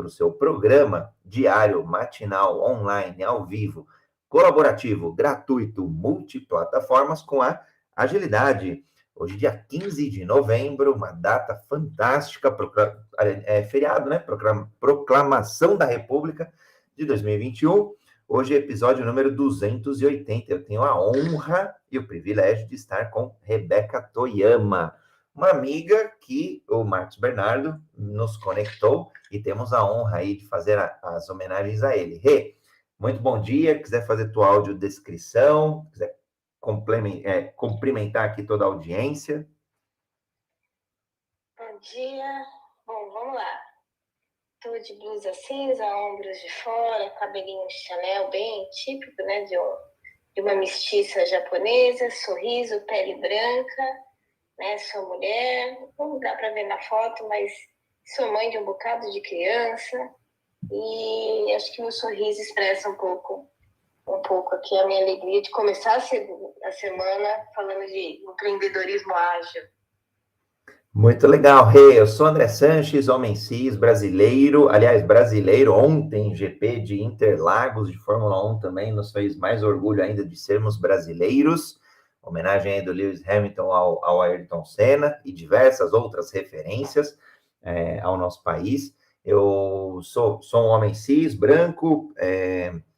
o seu programa diário, matinal, online, ao vivo, colaborativo, gratuito, multiplataformas com a Agilidade. Hoje, dia 15 de novembro, uma data fantástica, feriado, né? Proclamação da República de 2021. Hoje é episódio número 280. Eu tenho a honra e o privilégio de estar com Rebeca Toyama, uma amiga que o Marcos Bernardo nos conectou e temos a honra aí de fazer as homenagens a ele. Rê, muito bom dia. Quiser fazer tua audiodescrição, quiser cumprimentar aqui toda a audiência. Bom dia. Bom, vamos lá. Estou de blusa cinza, ombros de fora, cabelinho Chanel bem típico, né, de uma mestiça japonesa, sorriso, pele branca, né, sou mulher, não dá para ver na foto, mas sou mãe de um bocado de criança e acho que meu sorriso expressa um pouco aqui a minha alegria de começar a semana falando de empreendedorismo ágil. Muito legal, Rê. Eu sou André Sanches, homem cis, brasileiro. Aliás, brasileiro ontem, GP de Interlagos, de Fórmula 1 também, nos fez mais orgulho ainda de sermos brasileiros. Homenagem aí do Lewis Hamilton ao Ayrton Senna e diversas outras referências ao nosso país. Eu sou um homem cis, branco,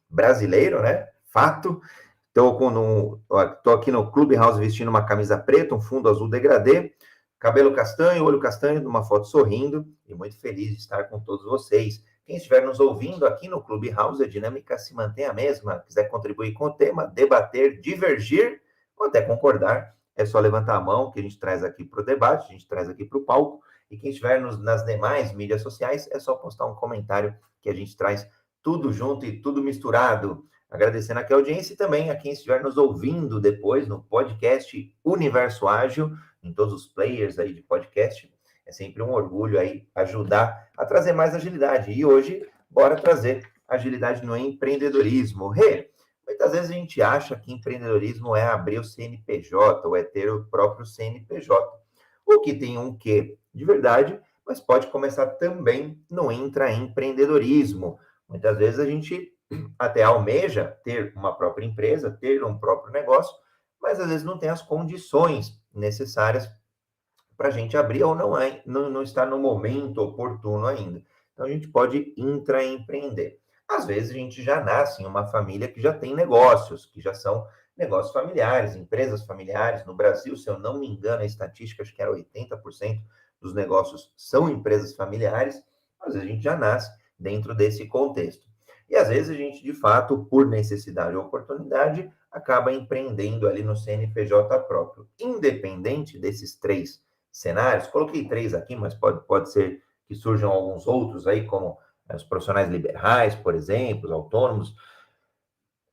brasileiro, né? Fato. Estou aqui no Clubhouse vestindo uma camisa preta, um fundo azul degradê, cabelo castanho, olho castanho, numa foto sorrindo, e muito feliz de estar com todos vocês. Quem estiver nos ouvindo aqui no Clubhouse, a dinâmica se mantém a mesma. Quiser contribuir com o tema, debater, divergir, ou até concordar, é só levantar a mão que a gente traz aqui para o debate, a gente traz aqui para o palco, e quem estiver nas demais mídias sociais, é só postar um comentário que a gente traz tudo junto e tudo misturado. Agradecendo aqui a audiência e também a quem estiver nos ouvindo depois no podcast Universo Ágil, em todos os players aí de podcast. É sempre um orgulho aí ajudar a trazer mais agilidade. E hoje, bora trazer agilidade no empreendedorismo. Rê, muitas vezes a gente acha que empreendedorismo é abrir o CNPJ, ou é ter o próprio CNPJ. O que tem um quê de verdade, mas pode começar também no intraempreendedorismo. Muitas vezes a gente até almeja ter uma própria empresa, ter um próprio negócio, mas às vezes não tem as condições necessárias para a gente abrir ou não está no momento oportuno ainda. Então a gente pode intraempreender. Às vezes a gente já nasce em uma família que já tem negócios, que já são negócios familiares, empresas familiares. No Brasil, se eu não me engano, a estatística acho que era 80% dos negócios são empresas familiares. Às vezes a gente já nasce dentro desse contexto. E às vezes a gente, de fato, por necessidade ou oportunidade, acaba empreendendo ali no CNPJ próprio. Independente desses três cenários, coloquei três aqui, mas pode ser que surjam alguns outros aí, como os profissionais liberais, por exemplo, os autônomos.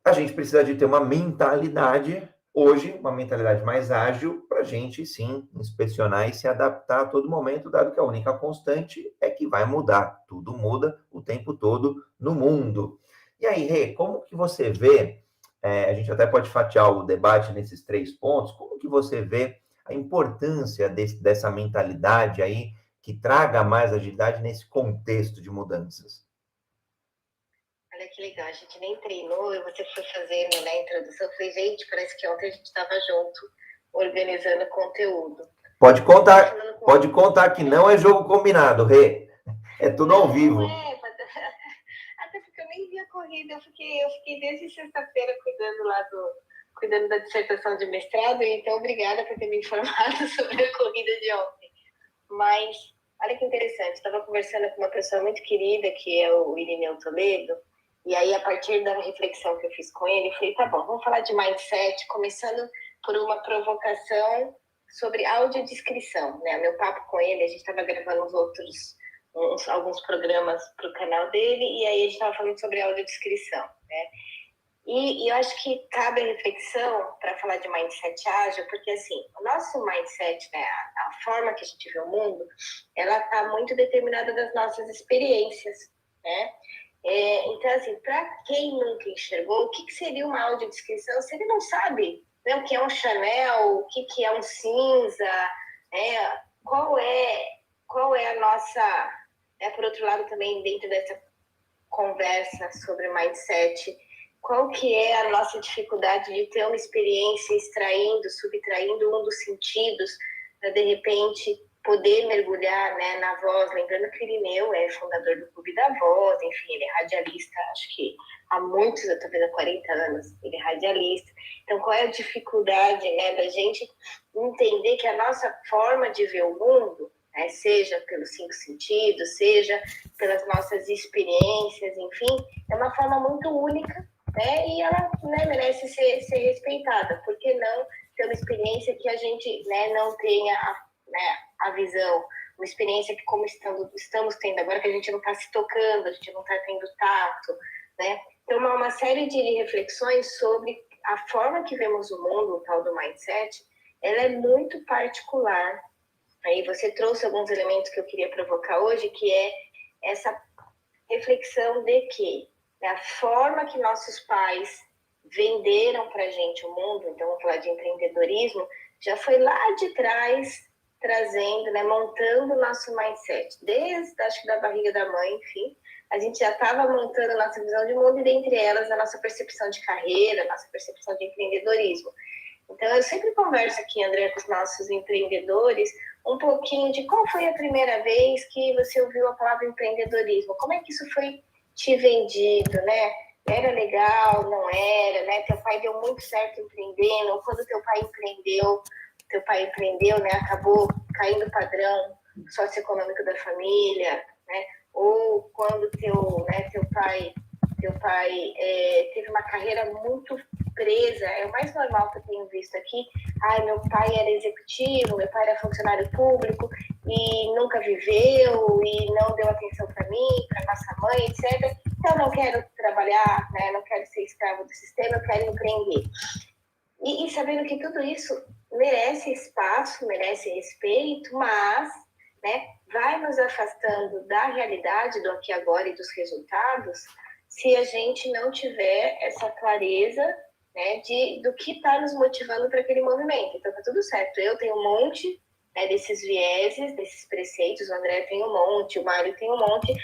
A gente precisa de ter uma mentalidade, hoje, uma mentalidade mais ágil, para a gente, sim, inspecionar e se adaptar a todo momento, dado que a única constante é que vai mudar. Tudo muda o tempo todo no mundo. E aí, Rê, como que você vê, a gente até pode fatiar o debate nesses três pontos, como que você vê a importância dessa mentalidade aí, que traga mais agilidade nesse contexto de mudanças? Olha que legal, a gente nem treinou e você foi fazendo, né, a introdução. Eu falei, gente, parece que ontem a gente estava junto, organizando conteúdo. Pode contar que não é jogo combinado, Rê. É tudo ao vivo. Não é, até porque eu nem vi a corrida, eu fiquei desde sexta-feira cuidando da dissertação de mestrado, então obrigada por ter me informado sobre a corrida de ontem. Mas, olha que interessante, estava conversando com uma pessoa muito querida, que é o Irineu Toledo, e aí, a partir da reflexão que eu fiz com ele, eu falei, tá bom, vamos falar de mindset, começando por uma provocação sobre audiodescrição, né? Meu papo com ele, a gente estava gravando alguns programas para o canal dele, e aí a gente estava falando sobre audiodescrição, né? E eu acho que cabe a reflexão para falar de mindset ágil, porque assim, o nosso mindset, né, a forma que a gente vê o mundo, ela está muito determinada das nossas experiências, né? Então, assim, para quem nunca enxergou, o que seria uma audiodescrição se ele não sabe, né, o que é um Chanel, o que é um cinza, qual é a nossa Por outro lado, também dentro dessa conversa sobre mindset, qual que é a nossa dificuldade de ter uma experiência extraindo, subtraindo um dos sentidos, para de repente poder mergulhar, né, na voz, lembrando que o Irineu é fundador do Clube da Voz, enfim, ele é radialista, acho que há muitos, eu talvez há 40 anos, ele é radialista. Então, qual é a dificuldade, né, da gente entender que a nossa forma de ver o mundo, né, seja pelos 5 sentidos, seja pelas nossas experiências, enfim, é uma forma muito única, né, e ela, né, merece ser respeitada. Por que não ter uma experiência que a gente, né, não tenha, né, a visão, uma experiência que, como estamos tendo agora, que a gente não está se tocando, a gente não está tendo tato, né? Então, uma série de reflexões sobre a forma que vemos o mundo, o tal do mindset, ela é muito particular. Aí você trouxe alguns elementos que eu queria provocar hoje, que é essa reflexão de que, né, a forma que nossos pais venderam para a gente o mundo, então vamos falar de empreendedorismo, já foi lá de trás trazendo, né, montando o nosso mindset. Desde, acho que da barriga da mãe, enfim, a gente já estava montando a nossa visão de mundo e dentre elas a nossa percepção de carreira, a nossa percepção de empreendedorismo. Então, eu sempre converso aqui, André, com os nossos empreendedores, um pouquinho de qual foi a primeira vez que você ouviu a palavra empreendedorismo, como é que isso foi te vendido, né? Era legal, não era, né? Teu pai deu muito certo empreendendo, ou quando teu pai empreendeu, né? Acabou caindo o padrão socioeconômico da família, né? Ou quando teu pai teve uma carreira muito presa, é o mais normal que eu tenho visto aqui. Ai, meu pai era executivo, meu pai era funcionário público e nunca viveu e não deu atenção para mim, para nossa mãe, etc. Então, eu não quero trabalhar, né? Não quero ser escravo do sistema, eu quero empreender. E sabendo que tudo isso merece espaço, merece respeito, mas, né, vai nos afastando da realidade do aqui e agora e dos resultados se a gente não tiver essa clareza, né, do que está nos motivando para aquele movimento. Então, tá tudo certo. Eu tenho um monte, né, desses vieses, desses preceitos, o André tem um monte, o Mário tem um monte.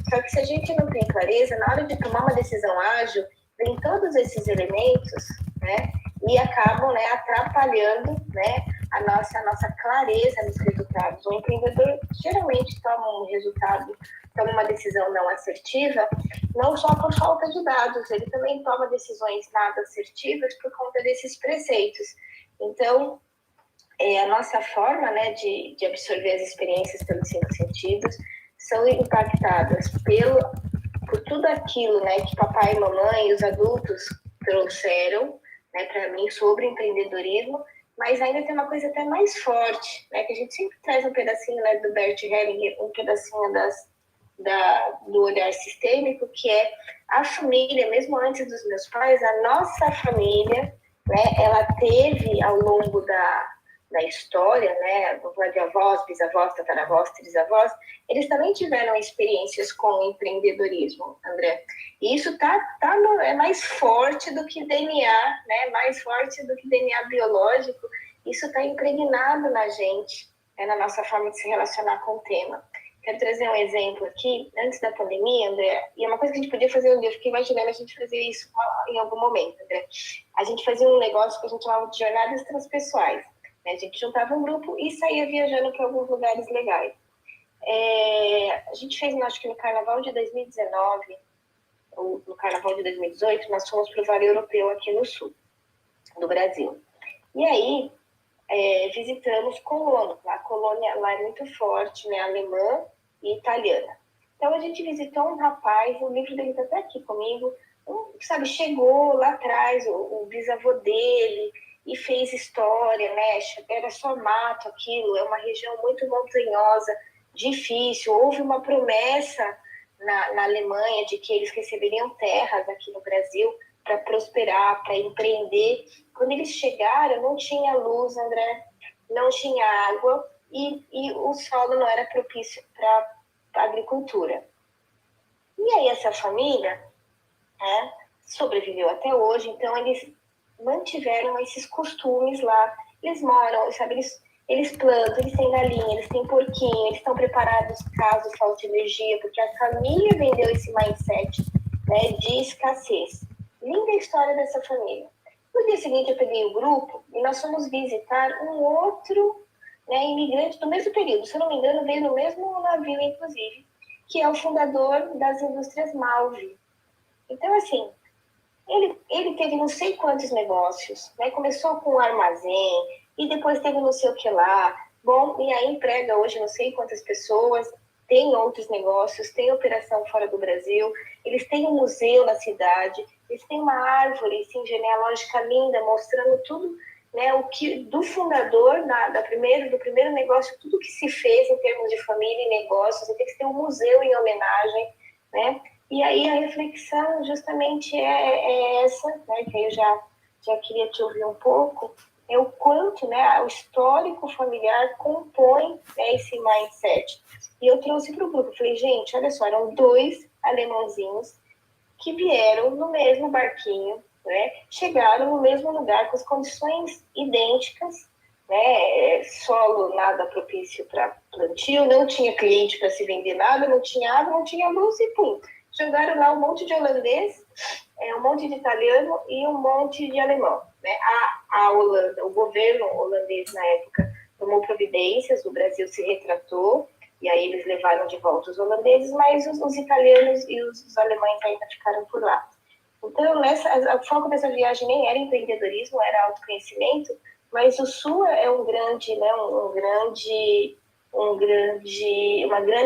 Só que se a gente não tem clareza, na hora de tomar uma decisão ágil, vem todos esses elementos, né, e acabam, né, atrapalhando, né, a nossa clareza nos resultados. O empreendedor geralmente toma uma decisão não assertiva, não só por falta de dados, ele também toma decisões nada assertivas por conta desses preceitos. Então, a nossa forma, né, de absorver as experiências pelos 5 sentidos são impactadas por tudo aquilo, né, que papai e mamãe e os adultos trouxeram, né, para mim sobre empreendedorismo, mas ainda tem uma coisa até mais forte, né, que a gente sempre traz um pedacinho, né, do Bert Hellinger, um pedacinho do olhar sistêmico, que é a família, mesmo antes dos meus pais, a nossa família, né, ela teve ao longo da história, né, vou falar de avós, bisavós, tataravós, trisavós, eles também tiveram experiências com empreendedorismo, André. E isso é mais forte do que DNA, né, mais forte do que DNA biológico. Isso está impregnado na gente, né, na nossa forma de se relacionar com o tema. Quero trazer um exemplo aqui, antes da pandemia, André, e é uma coisa que a gente podia fazer um dia, eu fiquei imaginando a gente fazer isso em algum momento, André. A gente fazia um negócio que a gente chamava de jornadas transpessoais. A gente juntava um grupo e saía viajando para alguns lugares legais. A gente fez, acho que no Carnaval de 2019, ou no Carnaval de 2018, nós fomos para o Vale Europeu aqui no sul do Brasil. E aí, visitamos Colônia. A colônia lá é muito forte, né, alemã e italiana. Então, a gente visitou um rapaz, o livro dele está até aqui comigo, chegou lá atrás, o bisavô dele, e fez história, né? Era só mato aquilo, é uma região muito montanhosa, difícil. Houve uma promessa na Alemanha de que eles receberiam terras aqui no Brasil para prosperar, para empreender. Quando eles chegaram, não tinha luz, André, não tinha água e o solo não era propício para a agricultura. E aí essa família, né, sobreviveu até hoje, então eles mantiveram esses costumes lá. Eles moram, sabe, Eles plantam, eles têm galinha, eles têm porquinho, eles estão preparados caso falte energia, porque a família vendeu esse mindset, né, de escassez. Linda história dessa família. No dia seguinte, eu peguei o grupo e nós fomos visitar um outro, né, imigrante do mesmo período. Se eu não me engano, veio no mesmo navio, inclusive, que é o fundador das indústrias Malve. Então, assim, ele teve não sei quantos negócios, né? Começou com um armazém, e depois teve não sei o que lá. Bom, e aí emprega hoje não sei quantas pessoas, tem outros negócios, tem operação fora do Brasil, eles têm um museu na cidade, eles têm uma árvore assim, genealógica linda, mostrando tudo, né, o que do fundador do primeiro negócio, tudo que se fez em termos de família e negócios, e tem que ter um museu em homenagem, né? E aí a reflexão justamente é essa, né, que eu já queria te ouvir um pouco, é o quanto, né, o histórico familiar compõe, né, esse mindset. E eu trouxe para o grupo, falei, gente, olha só, eram 2 alemãozinhos que vieram no mesmo barquinho, né, chegaram no mesmo lugar com as condições idênticas, né, solo nada propício para plantio, não tinha cliente para se vender nada, não tinha água, não tinha luz e pum. Jogaram lá um monte de holandês, um monte de italiano e um monte de alemão. Né? A Holanda, o governo holandês na época tomou providências, o Brasil se retratou, e aí eles levaram de volta os holandeses, mas os italianos e os alemães ainda ficaram por lá. Então, o foco dessa viagem nem era empreendedorismo, era autoconhecimento, mas o Sul é uma grande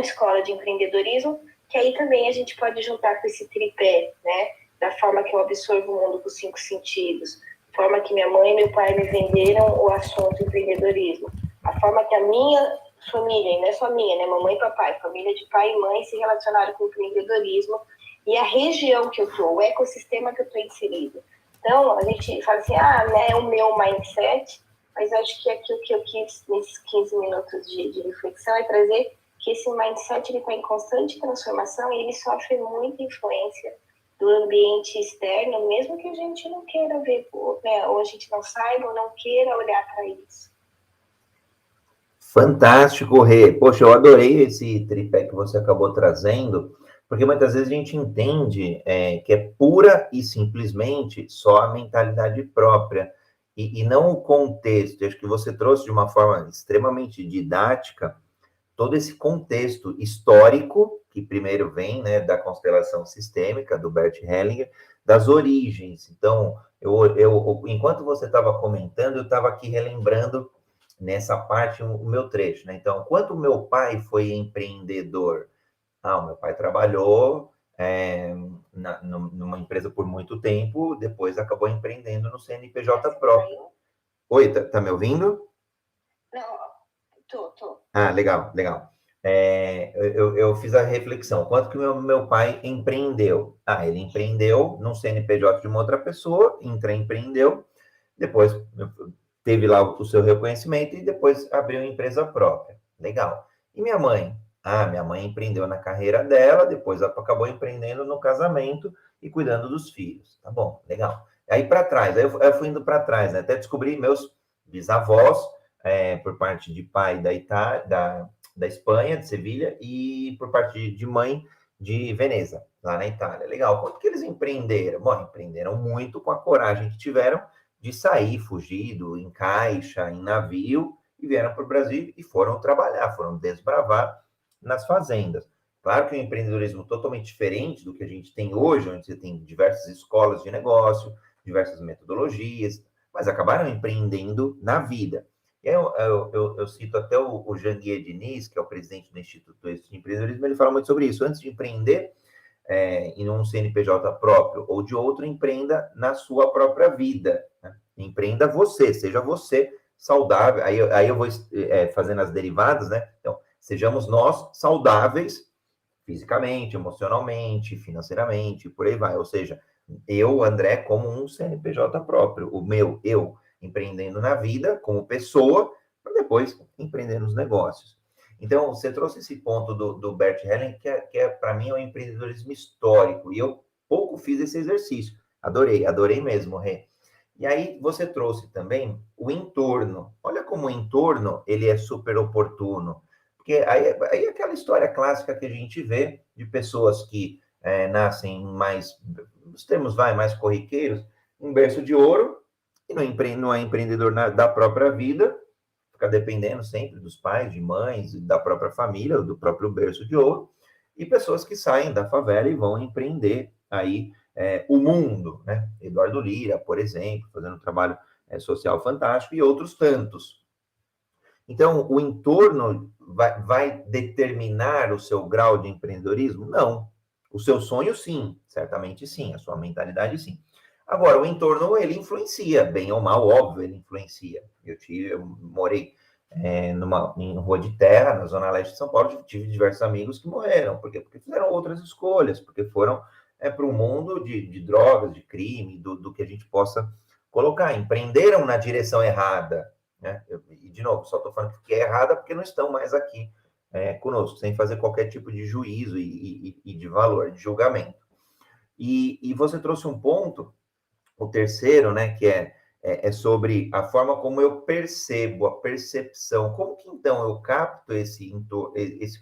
escola de empreendedorismo, que aí também a gente pode juntar com esse tripé, né? Da forma que eu absorvo o mundo com 5 sentidos, a forma que minha mãe e meu pai me venderam o assunto empreendedorismo, a forma que a minha família, e não é só minha, né? Mamãe e papai, família de pai e mãe se relacionaram com o empreendedorismo, e a região que eu estou, o ecossistema que eu estou inserido. Então, a gente fala assim, né, é o meu mindset, mas acho que aqui o que eu quis nesses 15 minutos de reflexão é trazer que esse mindset ele está em constante transformação e ele sofre muita influência do ambiente externo, mesmo que a gente não queira ver, né, ou a gente não saiba ou não queira olhar para isso. Fantástico, Rê. Poxa, eu adorei esse tripé que você acabou trazendo, porque muitas vezes a gente entende que é pura e simplesmente só a mentalidade própria, e não o contexto. Eu acho que você trouxe de uma forma extremamente didática todo esse contexto histórico, que primeiro vem, né, da constelação sistêmica, do Bert Hellinger, das origens. Então, enquanto você estava comentando, eu estava aqui relembrando nessa parte o meu trecho, né? Então, quanto o meu pai foi empreendedor? O meu pai trabalhou numa empresa por muito tempo, depois acabou empreendendo no CNPJ próprio. Oi, tá me ouvindo? Não, tô. Legal, legal. Eu fiz a reflexão. Quanto que o meu pai empreendeu? Ele empreendeu num CNPJ de uma outra pessoa, empreendeu, depois teve lá o seu reconhecimento e depois abriu uma empresa própria. Legal. E minha mãe? Minha mãe empreendeu na carreira dela, depois acabou empreendendo no casamento e cuidando dos filhos. Tá bom, legal. Aí para trás, aí eu fui indo para trás, né? Até descobri meus bisavós, por parte de pai da Espanha, de Sevilha, e por parte de mãe de Veneza, lá na Itália. Legal. Quanto que eles empreenderam? Bom, empreenderam muito com a coragem que tiveram de sair fugido em caixa, em navio, e vieram para o Brasil e foram trabalhar, foram desbravar nas fazendas. Claro que é um empreendedorismo totalmente diferente do que a gente tem hoje, onde você tem diversas escolas de negócio, diversas metodologias, mas acabaram empreendendo na vida. Eu cito até o Janguier Diniz, que é o presidente do Instituto de Empreendedorismo, ele fala muito sobre isso. Antes de empreender em um CNPJ próprio ou de outro, empreenda na sua própria vida. Né? Empreenda você, seja você saudável. Aí eu vou fazendo as derivadas, né? Então, sejamos nós saudáveis fisicamente, emocionalmente, financeiramente, por aí vai. Ou seja, eu, André, como um CNPJ próprio, o meu, eu, empreendendo na vida como pessoa, para depois empreender nos negócios. Então, você trouxe esse ponto do Bert Hellinger, que para mim, é um empreendedorismo histórico, e eu pouco fiz esse exercício. Adorei mesmo, Rê. E aí você trouxe também o entorno. Olha como o entorno ele é super oportuno. Porque aí é aquela história clássica que a gente vê de pessoas que nascem mais, os termos mais corriqueiros, um berço de ouro, e não é empreendedor da própria vida, fica dependendo sempre dos pais, de mães, da própria família, do próprio berço de ouro, e pessoas que saem da favela e vão empreender aí o mundo, né? Eduardo Lira, por exemplo, fazendo um trabalho social fantástico, e outros tantos. Então, o entorno vai determinar o seu grau de empreendedorismo? Não. O seu sonho, sim, certamente sim, a sua mentalidade, sim. Agora, o entorno, ele influencia, bem ou mal, óbvio, ele influencia. Eu morei em rua de terra, na zona leste de São Paulo, tive diversos amigos que morreram, porque fizeram outras escolhas, porque foram para um mundo de drogas, de crime, do que a gente possa colocar, empreenderam na direção errada, né? E, de novo, só estou falando que é errada porque não estão mais aqui conosco, sem fazer qualquer tipo de juízo e de valor, de julgamento. E você trouxe um ponto, o terceiro, né, que é sobre a forma como eu percebo, a percepção. Como que, então, eu capto esse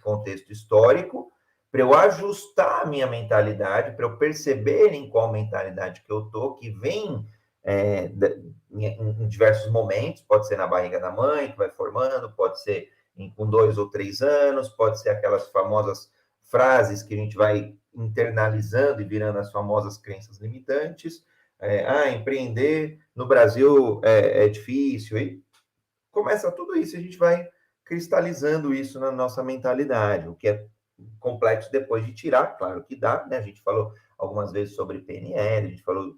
contexto histórico para eu ajustar a minha mentalidade, para eu perceber em qual mentalidade que eu estou, que vem em diversos momentos, pode ser na barriga da mãe, que vai formando, pode ser com 2 ou 3 anos, pode ser aquelas famosas frases que a gente vai internalizando e virando as famosas crenças limitantes. Empreender no Brasil é difícil, e começa tudo isso, a gente vai cristalizando isso na nossa mentalidade, o que é complexo depois de tirar, claro que dá, né? A gente falou algumas vezes sobre PNL, a gente falou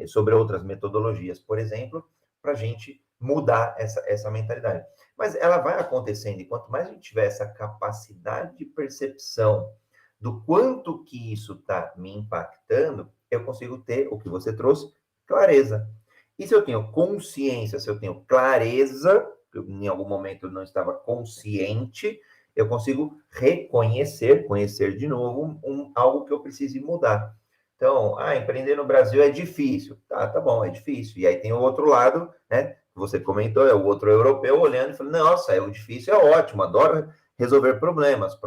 sobre outras metodologias, por exemplo, para a gente mudar essa mentalidade. Mas ela vai acontecendo, e quanto mais a gente tiver essa capacidade de percepção do quanto que isso está me impactando, eu consigo ter o que você trouxe, clareza. E se eu tenho consciência, se eu tenho clareza, em algum momento eu não estava consciente, eu consigo reconhecer, conhecer de novo algo que eu precise mudar. Então, empreender no Brasil é difícil. Tá bom, é difícil. E aí tem o outro lado, né? Você comentou, é o outro europeu olhando e falando, nossa, o difícil é ótimo, adoro resolver problemas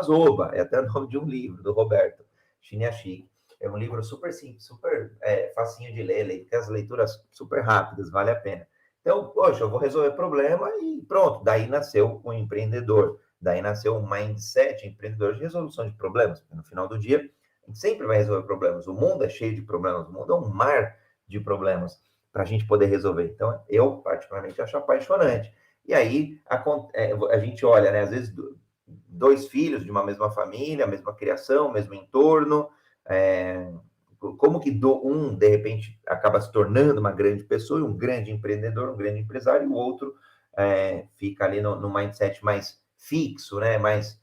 oba, é até o nome de um livro, do Roberto Chiniachik. É um livro super simples, super facinho de ler, tem as leituras super rápidas, vale a pena. Então, poxa, eu vou resolver problema e pronto, daí nasceu o empreendedor, daí nasceu um mindset empreendedor de resolução de problemas, porque no final do dia, a gente sempre vai resolver problemas, o mundo é cheio de problemas, o mundo é um mar de problemas para a gente poder resolver. Então, eu particularmente acho apaixonante. E aí, a gente olha, né, às vezes, 2 filhos de uma mesma família, mesma criação, mesmo entorno, como que de repente, acaba se tornando uma grande pessoa, um grande empreendedor, um grande empresário, e o outro fica ali no mindset mais fixo, né? Mais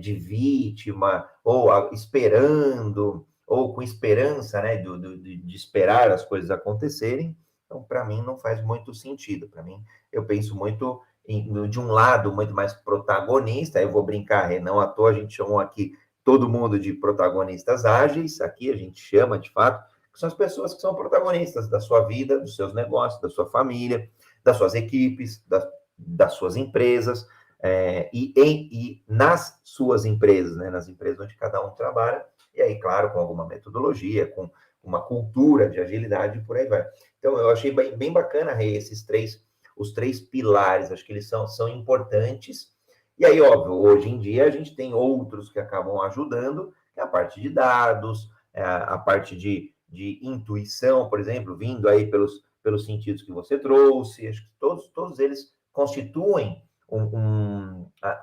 de vítima, ou esperando, ou com esperança, né? De esperar as coisas acontecerem. Então, para mim, não faz muito sentido. Para mim, eu penso muito de um lado muito mais protagonista, eu vou brincar, não à toa a gente chamou aqui todo mundo de protagonistas ágeis, aqui a gente chama de fato, que são as pessoas que são protagonistas da sua vida, dos seus negócios, da sua família, das suas equipes, das suas empresas, e nas suas empresas, né, nas empresas onde cada um trabalha, e aí, claro, com alguma metodologia, com uma cultura de agilidade, e por aí vai. Então, eu achei bem bacana, Rei, os 3 pilares, acho que eles são importantes. E aí, óbvio, hoje em dia a gente tem outros que acabam ajudando, que é a parte de dados, a parte de intuição, por exemplo, vindo aí pelos sentidos que você trouxe. Acho que todos eles constituem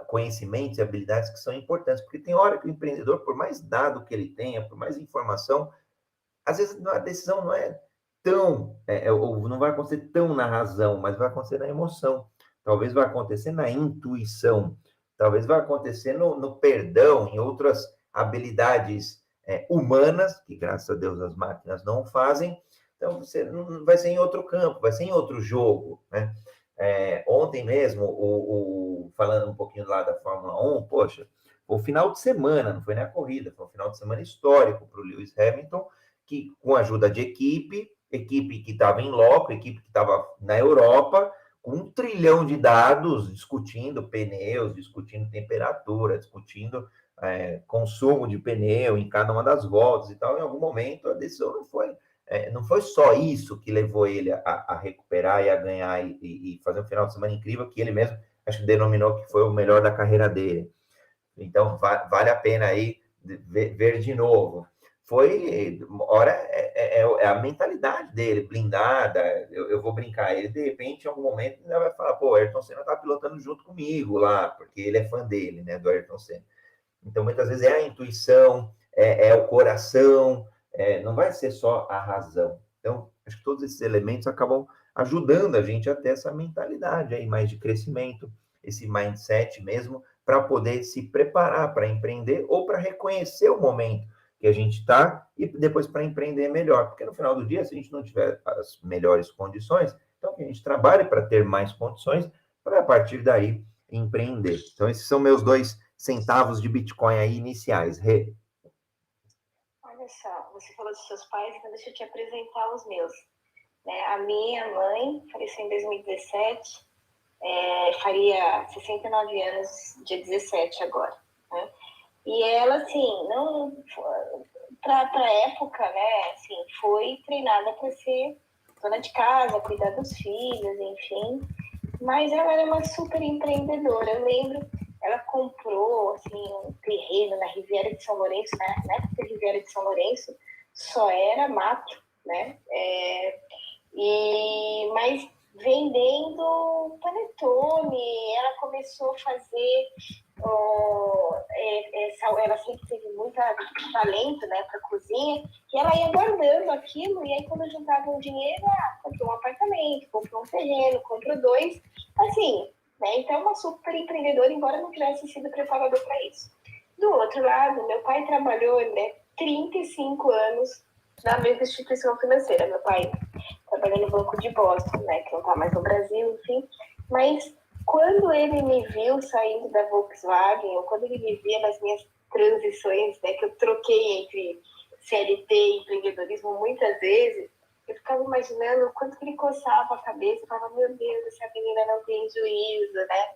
conhecimentos e habilidades que são importantes, porque tem hora que o empreendedor, por mais dado que ele tenha, por mais informação, às vezes a decisão não é tão, ou não vai acontecer tão na razão, mas vai acontecer na emoção. Talvez vai acontecer na intuição, talvez vai acontecer no perdão, em outras habilidades humanas, que graças a Deus as máquinas não fazem. Então, você não vai ser em outro campo, vai ser em outro jogo, né? Ontem mesmo, falando um pouquinho lá da Fórmula 1, poxa, o final de semana, não foi nem a corrida, foi um final de semana histórico para o Lewis Hamilton, que com a ajuda de equipe, equipe que estava em loco, equipe que estava na Europa, com 1 trilhão de dados, discutindo pneus, discutindo temperatura, discutindo consumo de pneu em cada uma das voltas e tal. Em algum momento, a decisão não foi só isso que levou ele a recuperar e a ganhar e fazer um final de semana incrível, que ele mesmo, acho que denominou que foi o melhor da carreira dele. Então, vale a pena aí ver de novo. Foi, ora, é a mentalidade dele, blindada. Eu vou brincar. Ele, de repente, em algum momento, ainda vai falar: pô, o Ayrton Senna tá pilotando junto comigo lá, porque ele é fã dele, né, do Ayrton Senna. Então, muitas vezes é a intuição, é o coração, não vai ser só a razão. Então, acho que todos esses elementos acabam ajudando a gente a ter essa mentalidade aí mais de crescimento, esse mindset mesmo, para poder se preparar para empreender ou para reconhecer o momento que a gente está e depois para empreender melhor. Porque no final do dia, se a gente não tiver as melhores condições, então que a gente trabalhe para ter mais condições para, a partir daí, empreender. Então, esses são meus 2 centavos de Bitcoin aí iniciais. Rê. Olha só, você falou dos seus pais, então deixa eu te apresentar os meus. A minha mãe faleceu em 2017, faria 69 anos, dia 17 agora. Né? E ela, assim, não para a época, né, assim, foi treinada para ser dona de casa, cuidar dos filhos, enfim. Mas ela era uma super empreendedora. Eu lembro, ela comprou assim, um terreno na Riviera de São Lourenço, né? Na época da Riviera de São Lourenço só era mato, né? Mas vendendo panetone, ela começou a fazer. Ela sempre teve muito talento, né, para cozinha, e ela ia guardando aquilo, e aí quando juntava um dinheiro, comprou um apartamento, comprou um terreno, comprou 2, assim, né, então uma super empreendedora, embora não tivesse sido preparador para isso. Do outro lado, meu pai trabalhou, né, 35 anos na mesma instituição financeira. Meu pai trabalhou no Banco de Boston, né, que não está mais no Brasil, enfim, mas quando ele me viu saindo da Volkswagen, ou quando ele me via nas minhas transições, né, que eu troquei entre CLT e empreendedorismo muitas vezes, eu ficava imaginando o quanto que ele coçava a cabeça, eu falava, meu Deus, essa menina não tem juízo, né?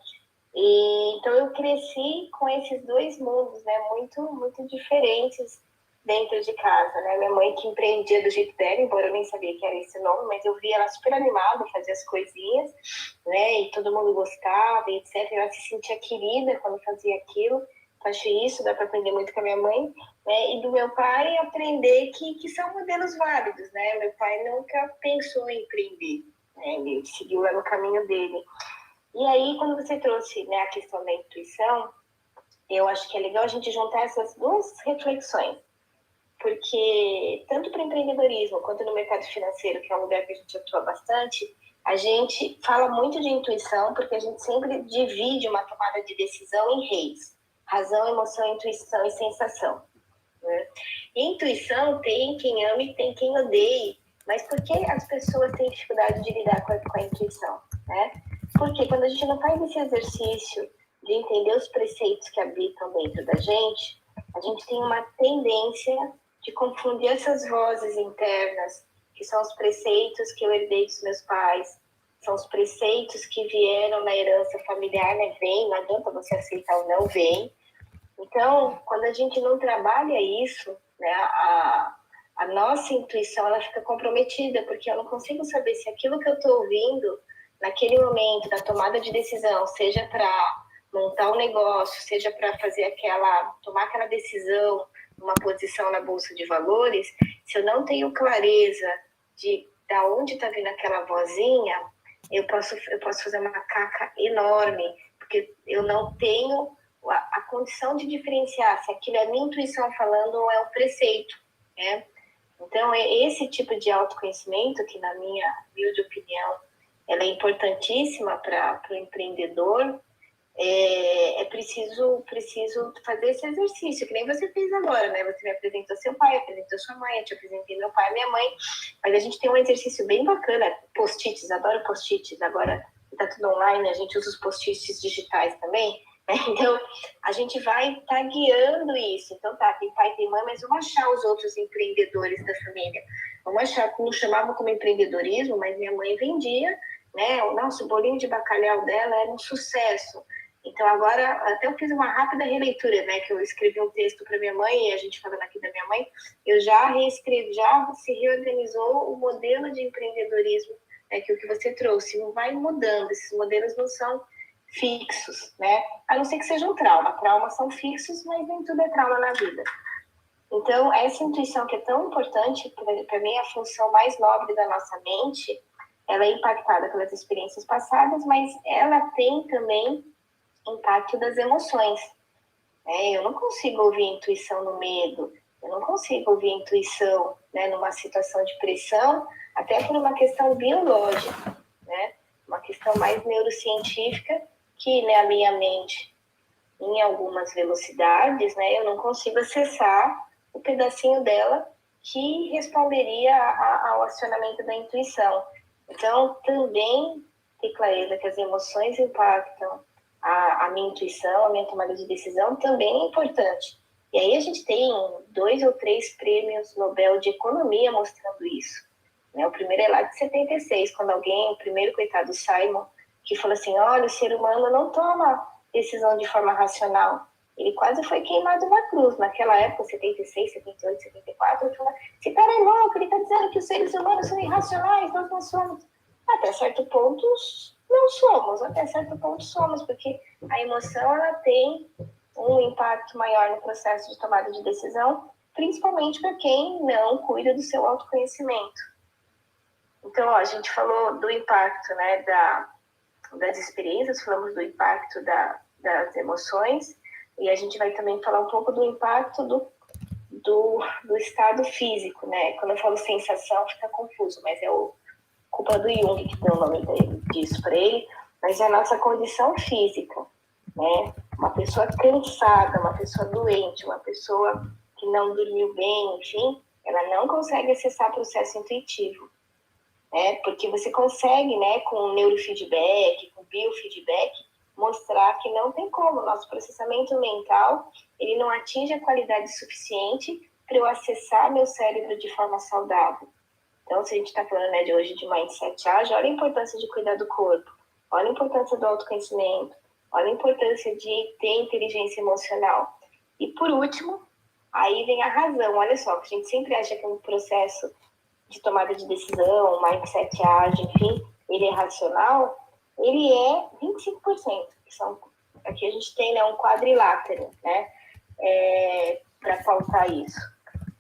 Então eu cresci com esses 2 mundos, né, muito, muito diferentes dentro de casa, né? Minha mãe que empreendia do jeito dela, embora eu nem sabia que era esse nome, mas eu via ela super animada, fazer as coisinhas, né? E todo mundo gostava, etc. Ela se sentia querida quando fazia aquilo. Eu achei isso, dá para aprender muito com a minha mãe, né? E do meu pai aprender que são modelos válidos, né? Meu pai nunca pensou em empreender, né? Ele seguiu lá no caminho dele. E aí, quando você trouxe, né, a questão da intuição, eu acho que é legal a gente juntar essas 2 reflexões. Porque tanto para o empreendedorismo quanto no mercado financeiro, que é um lugar que a gente atua bastante, a gente fala muito de intuição, porque a gente sempre divide uma tomada de decisão em reis: razão, emoção, intuição e sensação. Né? E intuição tem quem ame e tem quem odeie, mas por que as pessoas têm dificuldade de lidar com a intuição? Né? Porque quando a gente não faz esse exercício de entender os preceitos que habitam dentro da gente, a gente tem uma tendência de confundir essas vozes internas, que são os preceitos que eu herdei dos meus pais, são os preceitos que vieram na herança familiar, né? Vem, não adianta você aceitar ou não, vem. Então, quando a gente não trabalha isso, né, a nossa intuição ela fica comprometida, porque eu não consigo saber se aquilo que eu estou ouvindo naquele momento da tomada de decisão, seja para montar um negócio, seja para tomar aquela decisão, uma posição na bolsa de valores, se eu não tenho clareza de onde está vindo aquela vozinha, eu posso fazer uma caca enorme, porque eu não tenho a condição de diferenciar se aquilo é a minha intuição falando ou é um preceito, né? Então, é esse tipo de autoconhecimento que, na minha humilde opinião, ela é importantíssima para o empreendedor. É preciso fazer esse exercício, que nem você fez agora, né? Você me apresentou seu pai, apresentou sua mãe, eu te apresentei meu pai e minha mãe, mas a gente tem um exercício bem bacana, post-its, adoro post-its, agora está tudo online, a gente usa os post-its digitais também, Então, a gente vai estar guiando isso. Então, tá, tem pai, tem mãe, mas vamos achar os outros empreendedores da família. Vamos achar, como chamavam como empreendedorismo, mas minha mãe vendia, né? O nosso bolinho de bacalhau dela era um sucesso. Então, agora, até eu fiz uma rápida releitura, né? Que eu escrevi um texto para minha mãe, e a gente falando aqui da minha mãe, eu já reescrevi, já se reorganizou o modelo de empreendedorismo, né? Que o que você trouxe vai mudando, esses modelos não são fixos, né? A não ser que seja um trauma. Traumas são fixos, mas nem tudo é trauma na vida. Então, essa intuição que é tão importante, para mim, é a função mais nobre da nossa mente, ela é impactada pelas experiências passadas, mas ela tem também impacto das emoções. Eu não consigo ouvir intuição no medo, eu não consigo ouvir intuição, né, numa situação de pressão, até por uma questão biológica, né? Uma questão mais neurocientífica, que na minha mente, em algumas velocidades, né, eu não consigo acessar o pedacinho dela que responderia ao acionamento da intuição. Então, também ter clareza que as emoções impactam a minha intuição, a minha tomada de decisão, também é importante. E aí a gente tem 2 ou 3 prêmios Nobel de Economia mostrando isso. O primeiro é lá de 76, quando alguém, o primeiro coitado Simon, que falou assim, olha, o ser humano não toma decisão de forma racional. Ele quase foi queimado na cruz. Naquela época, 76, 78, 74, ele falou, esse cara é louco, ele está dizendo que os seres humanos são irracionais, nós não somos. Até certo ponto, não somos. Até certo ponto, somos, porque a emoção ela tem um impacto maior no processo de tomada de decisão, principalmente para quem não cuida do seu autoconhecimento. Então, a gente falou do impacto, né, das experiências, falamos do impacto das emoções, e a gente vai também falar um pouco do impacto do estado físico, né? Quando eu falo sensação, fica confuso, mas é culpa do Jung que deu o nome disso para ele, mas é a nossa condição física, né? Uma pessoa cansada, uma pessoa doente, uma pessoa que não dormiu bem, enfim, ela não consegue acessar o processo intuitivo. Porque você consegue, né, com neurofeedback, com biofeedback, mostrar que não tem como. Nosso processamento mental, ele não atinge a qualidade suficiente para eu acessar meu cérebro de forma saudável. Então, se a gente está falando, né, de hoje de mindset ágil, olha a importância de cuidar do corpo, olha a importância do autoconhecimento, olha a importância de ter inteligência emocional. E, por último, aí vem a razão. Olha só, que a gente sempre acha que é um processo de tomada de decisão, mindset ágil, enfim, ele é racional, ele é 25%, que são, aqui a gente tem, né, um quadrilátero, né, para pautar isso.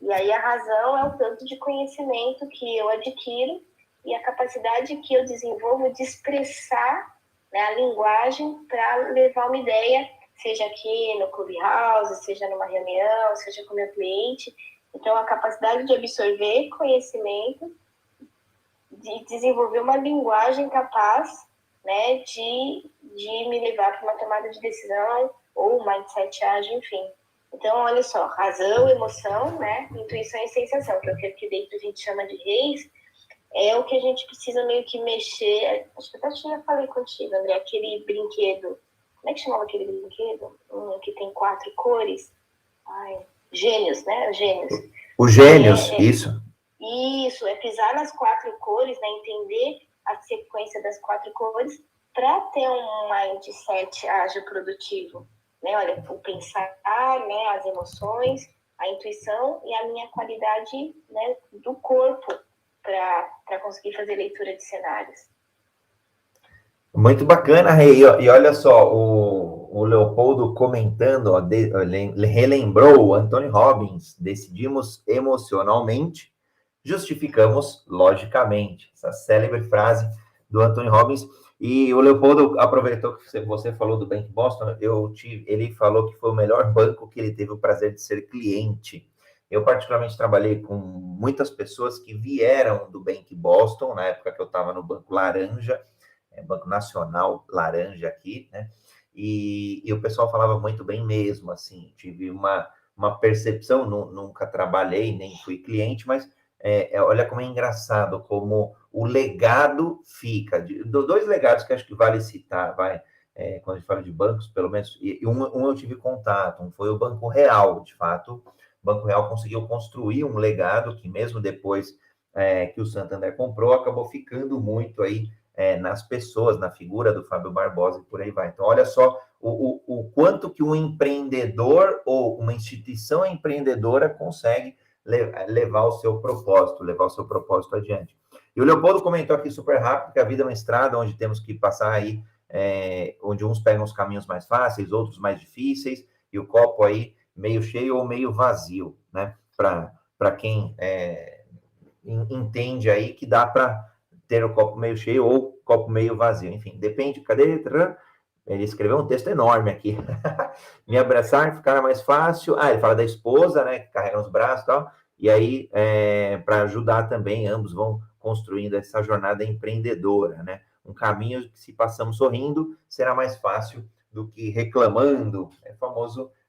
E aí a razão é o tanto de conhecimento que eu adquiro e a capacidade que eu desenvolvo de expressar, né, a linguagem para levar uma ideia, seja aqui no Clubhouse, seja numa reunião, seja com o meu cliente. Então, a capacidade de absorver conhecimento, de desenvolver uma linguagem capaz, né, de me levar para uma tomada de decisão ou mindset ágil, enfim. Então, olha só, razão, emoção, né, intuição e sensação, que é o que dentro a gente chama de reis, é o que a gente precisa meio que mexer. Acho que até já falei contigo, André, aquele brinquedo, como é que chamava aquele brinquedo? Que tem 4 cores? Gênios, né? Gênios. Os gênios, isso. Isso, é pisar nas 4 cores, né? Entender a sequência das 4 cores para ter um mindset ágil produtivo. Né? Olha, o pensar, né? As emoções, a intuição e a minha qualidade, né? Do corpo para conseguir fazer leitura de cenários. Muito bacana, Rei. E olha só, o Leopoldo comentando, ó, relembrou o Anthony Robbins, decidimos emocionalmente, justificamos logicamente. Essa célebre frase do Anthony Robbins. E o Leopoldo aproveitou que você falou do Bank Boston, ele falou que foi o melhor banco que ele teve o prazer de ser cliente. Eu, particularmente, trabalhei com muitas pessoas que vieram do Bank Boston, na época que eu estava no Banco Laranja, Banco Nacional Laranja aqui, né? E o pessoal falava muito bem mesmo, assim, tive uma percepção, nunca trabalhei, nem fui cliente, mas olha como é engraçado, como o legado fica. 2 legados que acho que vale citar, quando a gente fala de bancos, pelo menos, um eu tive contato, um foi o Banco Real, de fato, o Banco Real conseguiu construir um legado que mesmo depois que o Santander comprou, acabou ficando muito aí nas pessoas, na figura do Fábio Barbosa e por aí vai. Então, olha só o quanto que um empreendedor ou uma instituição empreendedora consegue levar o seu propósito adiante. E o Leopoldo comentou aqui super rápido que a vida é uma estrada onde temos que passar aí, onde uns pegam os caminhos mais fáceis, outros mais difíceis, e o copo aí meio cheio ou meio vazio, né? Para quem entende aí que dá para ter o copo meio cheio ou copo meio vazio, enfim, depende. Cadê? Ele escreveu um texto enorme aqui. Me abraçar ficará mais fácil. Ele fala da esposa, né, que carrega nos braços e tal. E aí, para ajudar também, ambos vão construindo essa jornada empreendedora, né? Um caminho que, se passamos sorrindo, será mais fácil do que reclamando.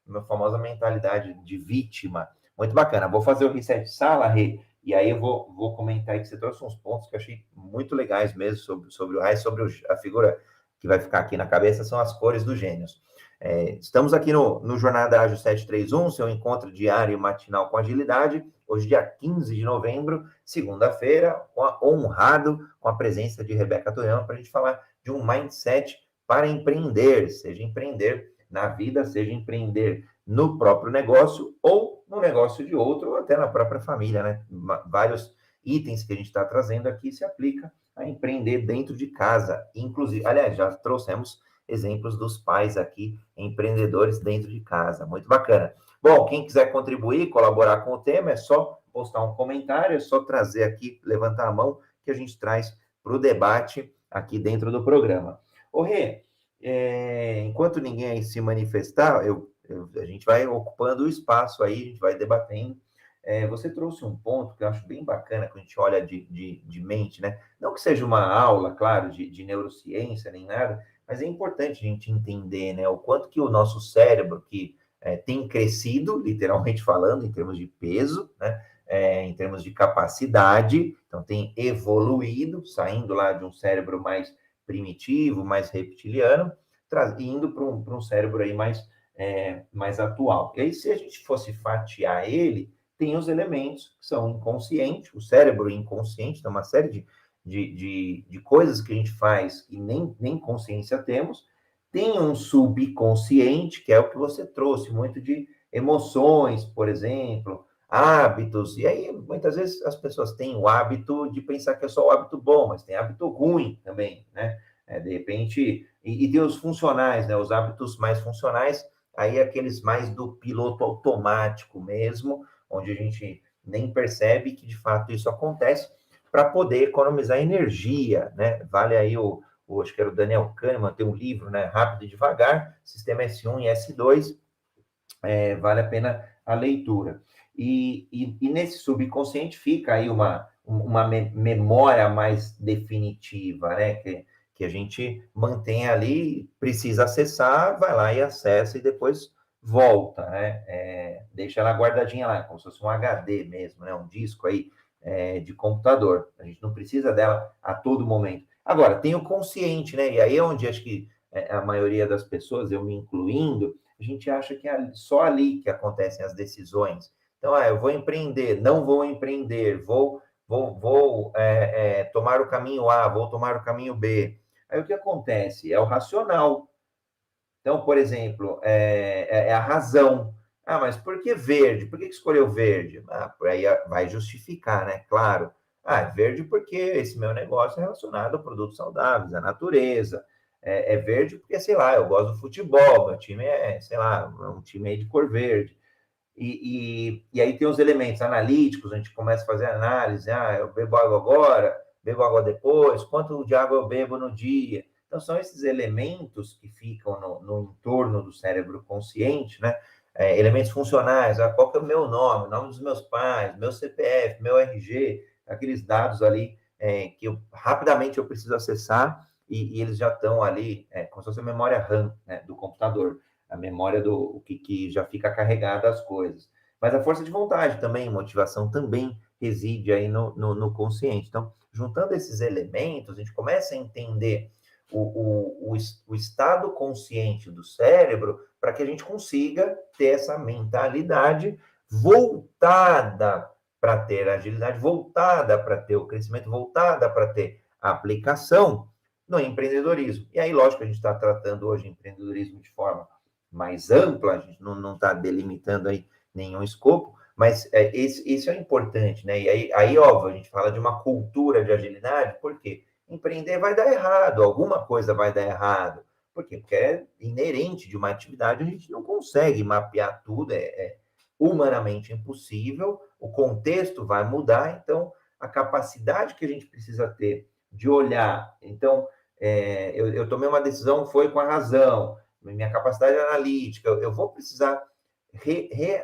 Uma famosa mentalidade de vítima. Muito bacana. Vou fazer o reset de sala, Rê, e aí eu vou comentar aí que você trouxe uns pontos que eu achei muito legais mesmo sobre o Rei, sobre a figura que vai ficar aqui na cabeça, são as cores dos gênios. Estamos aqui no Jornada Ágil 731, seu encontro diário e matinal com agilidade, hoje dia 15 de novembro, segunda-feira, honrado com a presença de Rebeca Toyama, para a gente falar de um mindset para empreender, seja empreender na vida, seja empreender no próprio negócio ou no negócio de outro, ou até na própria família, né? Vários itens que a gente está trazendo aqui se aplica a empreender dentro de casa, inclusive, aliás, já trouxemos exemplos dos pais aqui, empreendedores dentro de casa, muito bacana. Bom, quem quiser contribuir, colaborar com o tema, é só postar um comentário, é só trazer aqui, levantar a mão, que a gente traz para o debate aqui dentro do programa. Ô Rê, enquanto ninguém aí se manifestar, a gente vai ocupando o espaço aí, a gente vai debatendo. Você trouxe um ponto que eu acho bem bacana, quando a gente olha de mente, né? Não que seja uma aula, claro, de neurociência, nem nada, mas é importante a gente entender, né, o quanto que o nosso cérebro, que tem crescido, literalmente falando, em termos de peso, né, em termos de capacidade, então tem evoluído, saindo lá de um cérebro mais primitivo, mais reptiliano, indo para um cérebro aí mais atual. E aí, se a gente fosse fatiar ele, tem os elementos que são inconscientes, o cérebro inconsciente, tem uma série de coisas que a gente faz e nem consciência temos. Tem um subconsciente, que é o que você trouxe, muito de emoções, por exemplo, hábitos, e aí muitas vezes as pessoas têm o hábito de pensar que é só o hábito bom, mas tem hábito ruim também, né? De repente, e tem os funcionais, né? Os hábitos mais funcionais, aí aqueles mais do piloto automático mesmo, onde a gente nem percebe que de fato isso acontece, para poder economizar energia, né? Vale aí acho que era o Daniel Kahneman, tem um livro, né? Rápido e Devagar, Sistema S1 e S2, vale a pena a leitura. E nesse subconsciente fica aí uma memória mais definitiva, né? Que a gente mantém ali, precisa acessar, vai lá e acessa e depois volta, né? Deixa ela guardadinha lá, como se fosse um HD mesmo, né? Um disco aí de computador. A gente não precisa dela a todo momento. Agora, tem o consciente, né? E aí é onde acho que a maioria das pessoas, eu me incluindo, a gente acha que é só ali que acontecem as decisões. Então, eu vou empreender, não vou empreender, vou tomar o caminho A, vou tomar o caminho B. Aí o que acontece? É o racional. Então, por exemplo, é a razão. Mas por que verde? Por que escolheu verde? Por aí vai justificar, né? Claro. É verde porque esse meu negócio é relacionado a produtos saudáveis, à natureza. É verde porque, sei lá, eu gosto do futebol, meu time sei lá, um time aí de cor verde. E aí tem os elementos analíticos, a gente começa a fazer análise, eu bebo água agora, bebo água depois, quanto de água eu bebo no dia. Então, são esses elementos que ficam no entorno do cérebro consciente, né? Elementos funcionais, qual que é o meu nome, o nome dos meus pais, meu CPF, meu RG, aqueles dados ali que rapidamente eu preciso acessar e eles já estão ali, como se fosse a memória RAM, né, do computador, a memória do que já fica carregada as coisas. Mas a força de vontade também, motivação também reside aí no consciente. Então, juntando esses elementos, a gente começa a entender o estado consciente do cérebro para que a gente consiga ter essa mentalidade voltada para ter agilidade, voltada para ter o crescimento, voltada para ter a aplicação no empreendedorismo. E aí, lógico, a gente está tratando hoje empreendedorismo de forma mais ampla, a gente não está delimitando aí nenhum escopo, mas isso é importante, né? E aí, óbvio, a gente fala de uma cultura de agilidade, por quê? Empreender vai dar errado, alguma coisa vai dar errado. Por quê? Porque é inerente de uma atividade, a gente não consegue mapear tudo, é humanamente impossível, o contexto vai mudar, então a capacidade que a gente precisa ter de olhar. Então, eu tomei uma decisão, foi com a razão, minha capacidade analítica, eu vou precisar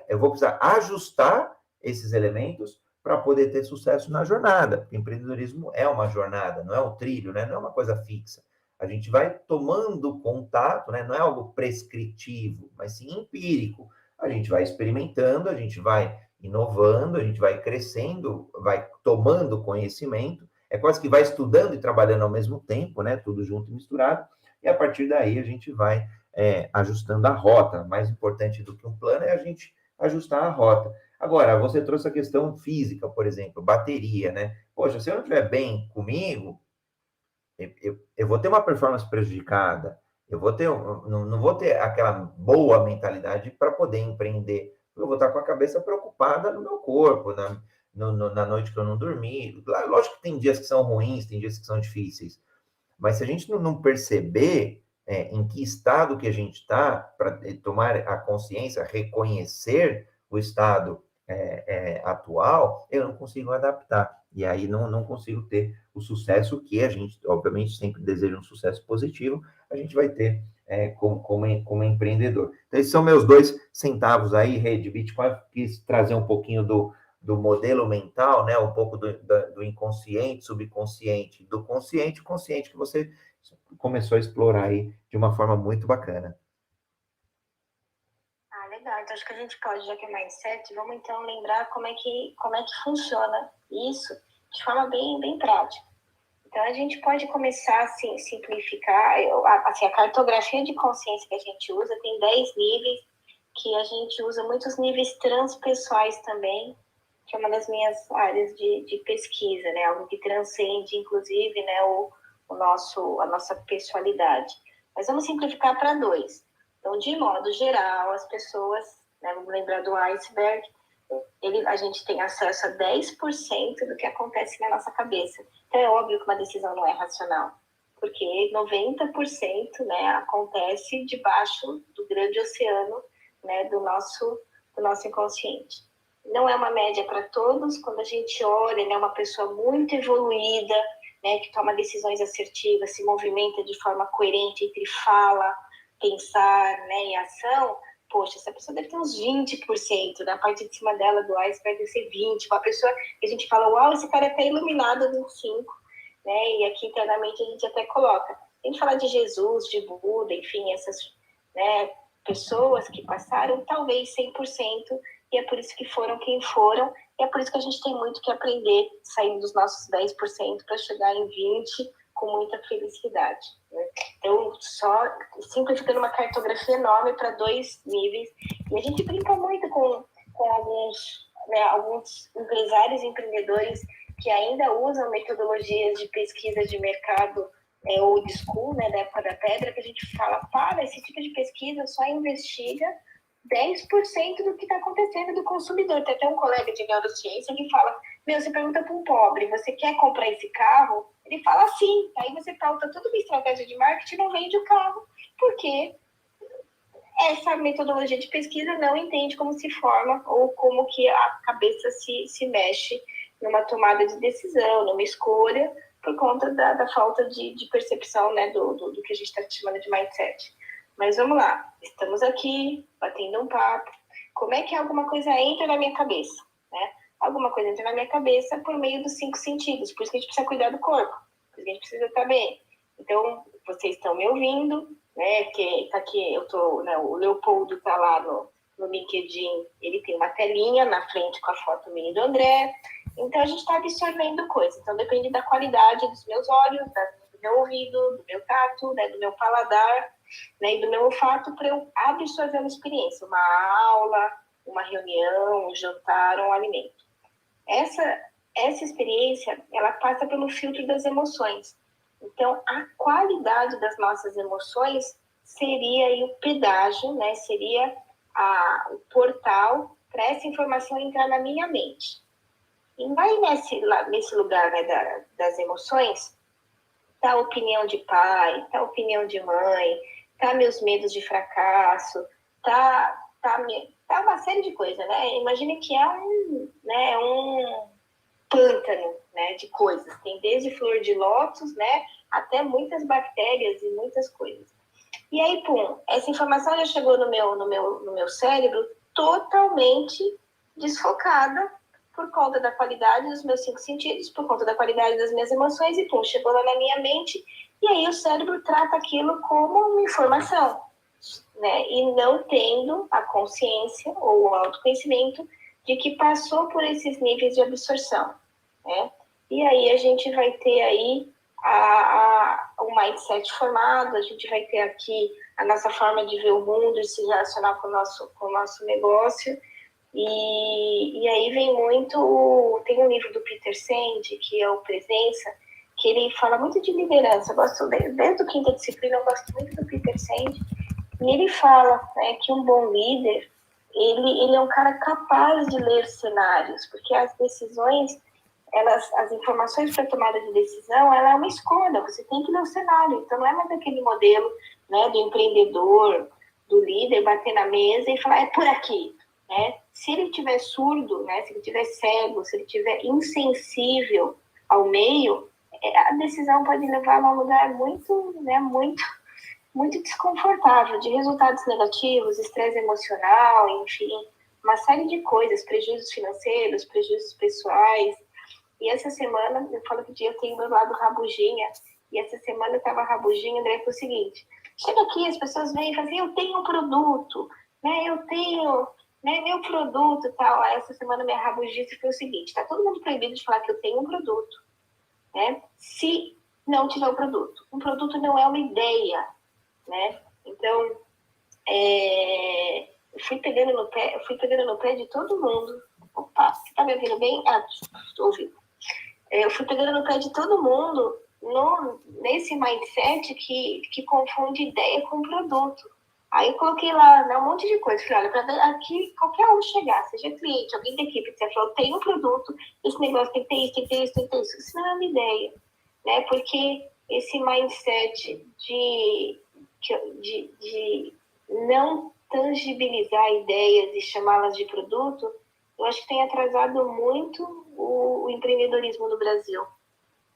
eu vou precisar ajustar esses elementos para poder ter sucesso na jornada. Porque empreendedorismo é uma jornada, não é um trilho, né? Não é uma coisa fixa. A gente vai tomando contato, né? Não é algo prescritivo, mas sim empírico. A gente vai experimentando, a gente vai inovando, a gente vai crescendo, vai tomando conhecimento. É quase que vai estudando e trabalhando ao mesmo tempo, né? Tudo junto e misturado. E a partir daí a gente vai ajustando a rota. Mais importante do que um plano é a gente ajustar a rota. Agora, você trouxe a questão física, por exemplo, bateria, né? Poxa, se eu não estiver bem comigo, eu vou ter uma performance prejudicada, eu vou ter, não vou ter aquela boa mentalidade para poder empreender. Eu vou estar com a cabeça preocupada no meu corpo, na noite que eu não dormi. Lógico que tem dias que são ruins, tem dias que são difíceis, mas se a gente não perceber em que estado que a gente está, para tomar a consciência, reconhecer o estado atual, eu não consigo adaptar. E aí não consigo ter o sucesso que a gente, obviamente, sempre deseja um sucesso positivo, a gente vai ter como empreendedor. Então, esses são meus 2 centavos aí, Rede Bitcoin. Quis trazer um pouquinho do modelo mental, né? Um pouco do inconsciente, subconsciente, do consciente, consciente que você começou a explorar aí de uma forma muito bacana. Ah, legal. Então acho que a gente pode, já que é mindset, vamos então lembrar como é que funciona isso de forma bem, bem prática. Então a gente pode começar assim, simplificar, assim, a cartografia de consciência que a gente usa tem 10 níveis, que a gente usa muitos níveis transpessoais também, que é uma das minhas áreas de pesquisa, né? Algo que transcende, inclusive, né, a nossa pessoalidade. Mas vamos simplificar para 2. Então, de modo geral, as pessoas, né, vamos lembrar do iceberg, a gente tem acesso a 10% do que acontece na nossa cabeça. Então, é óbvio que uma decisão não é racional, porque 90%, né, acontece debaixo do grande oceano, né, do nosso inconsciente. Não é uma média para todos. Quando a gente olha, né, uma pessoa muito evoluída, né, que toma decisões assertivas, se movimenta de forma coerente entre fala, pensar, né, e ação, poxa, essa pessoa deve ter uns 20%, na parte de cima dela do iceberg deve ser 20%, uma pessoa que a gente fala, uau, esse cara é até iluminado no 5%, né, e aqui internamente a gente até coloca. A gente fala de Jesus, de Buda, enfim, essas, né, pessoas que passaram talvez 100%, e é por isso que foram quem foram, e é por isso que a gente tem muito que aprender, saindo dos nossos 10% para chegar em 20% com muita felicidade, né? Então, só simplificando uma cartografia enorme para 2 níveis, e a gente brinca muito com alguns, né, alguns empresários e empreendedores que ainda usam metodologias de pesquisa de mercado old school, né, da época da pedra, que a gente fala, para, esse tipo de pesquisa só investiga 10% do que está acontecendo do consumidor. Tem até um colega de neurociência que fala, você pergunta para um pobre, você quer comprar esse carro? Ele fala sim. Aí você pauta toda uma estratégia de marketing e não vende o carro, porque essa metodologia de pesquisa não entende como se forma ou como que a cabeça se mexe numa tomada de decisão, numa escolha, por conta da falta de percepção, né, do que a gente está chamando de mindset. Mas vamos lá, estamos aqui, batendo um papo. Como é que alguma coisa entra na minha cabeça? Né? Alguma coisa entra na minha cabeça por meio dos 5 sentidos. Por isso que a gente precisa cuidar do corpo. Por isso que a gente precisa estar bem. Então, vocês estão me ouvindo, né? Que tá aqui, né, o Leopoldo está lá no LinkedIn, ele tem uma telinha na frente com a foto minha do André. Então, a gente está absorvendo coisas. Então, depende da qualidade dos meus olhos, das meu ouvido, do meu tato, né, do meu paladar, né, e do meu olfato para eu absorver uma experiência, uma aula, uma reunião, um jantar, um alimento. Essa experiência, ela passa pelo filtro das emoções. Então, a qualidade das nossas emoções seria aí o pedágio, né? Seria o portal para essa informação entrar na minha mente. E vai nesse lugar, né, das emoções, tá a opinião de pai, tá a opinião de mãe, tá meus medos de fracasso, tá uma série de coisas, né? Imagine que é um pântano, né, de coisas. Tem desde flor de lótus, né, até muitas bactérias e muitas coisas. E aí, pum, essa informação já chegou no meu cérebro totalmente desfocada por conta da qualidade dos meus 5 sentidos, por conta da qualidade das minhas emoções, e pum, chegou lá na minha mente, e aí o cérebro trata aquilo como uma informação, né, e não tendo a consciência ou o autoconhecimento de que passou por esses níveis de absorção, né? E aí a gente vai ter aí o mindset formado, a gente vai ter aqui a nossa forma de ver o mundo e se relacionar com o nosso negócio. E aí vem muito... Tem um livro do Peter Senge, que é o Presença, que ele fala muito de liderança. Eu gosto, desde o Quinta Disciplina, eu gosto muito do Peter Senge. E ele fala, né, que um bom líder, ele é um cara capaz de ler cenários, porque as decisões, as informações para tomada de decisão, ela é uma escolha, você tem que ler o cenário. Então não é mais aquele modelo, né, do empreendedor, do líder, bater na mesa e falar, é por aqui. Né? Se ele tiver surdo, né, se ele tiver cego, se ele tiver insensível ao meio, a decisão pode levar a um lugar muito, né, muito desconfortável, de resultados negativos, estresse emocional, enfim, uma série de coisas, prejuízos financeiros, prejuízos pessoais. E essa semana, eu falo que eu tenho meu lado rabugina, e essa semana eu estava rabugina, André, foi o seguinte, chega aqui, as pessoas vêm e falam assim, eu tenho um produto, né, eu tenho, né, meu produto e tal. Aí essa semana minha rabugice foi o seguinte, está todo mundo proibido de falar que eu tenho um produto, né, se não tiver um produto. Um produto não é uma ideia, né? Então, eu fui pegando no pé de todo mundo. Opa, você tá me ouvindo bem? Ah, estou ouvindo. Eu fui pegando no pé de todo mundo nesse mindset que confunde ideia com produto. Aí eu coloquei lá, né, um monte de coisa. Falei, olha, para aqui qualquer um chegar, seja cliente, alguém da equipe, você falou, tem um produto, esse negócio tem que ter isso, tem que ter isso, tem que ter isso. Isso não é uma ideia, né? Porque esse mindset de não tangibilizar ideias e chamá-las de produto, eu acho que tem atrasado muito o empreendedorismo no Brasil.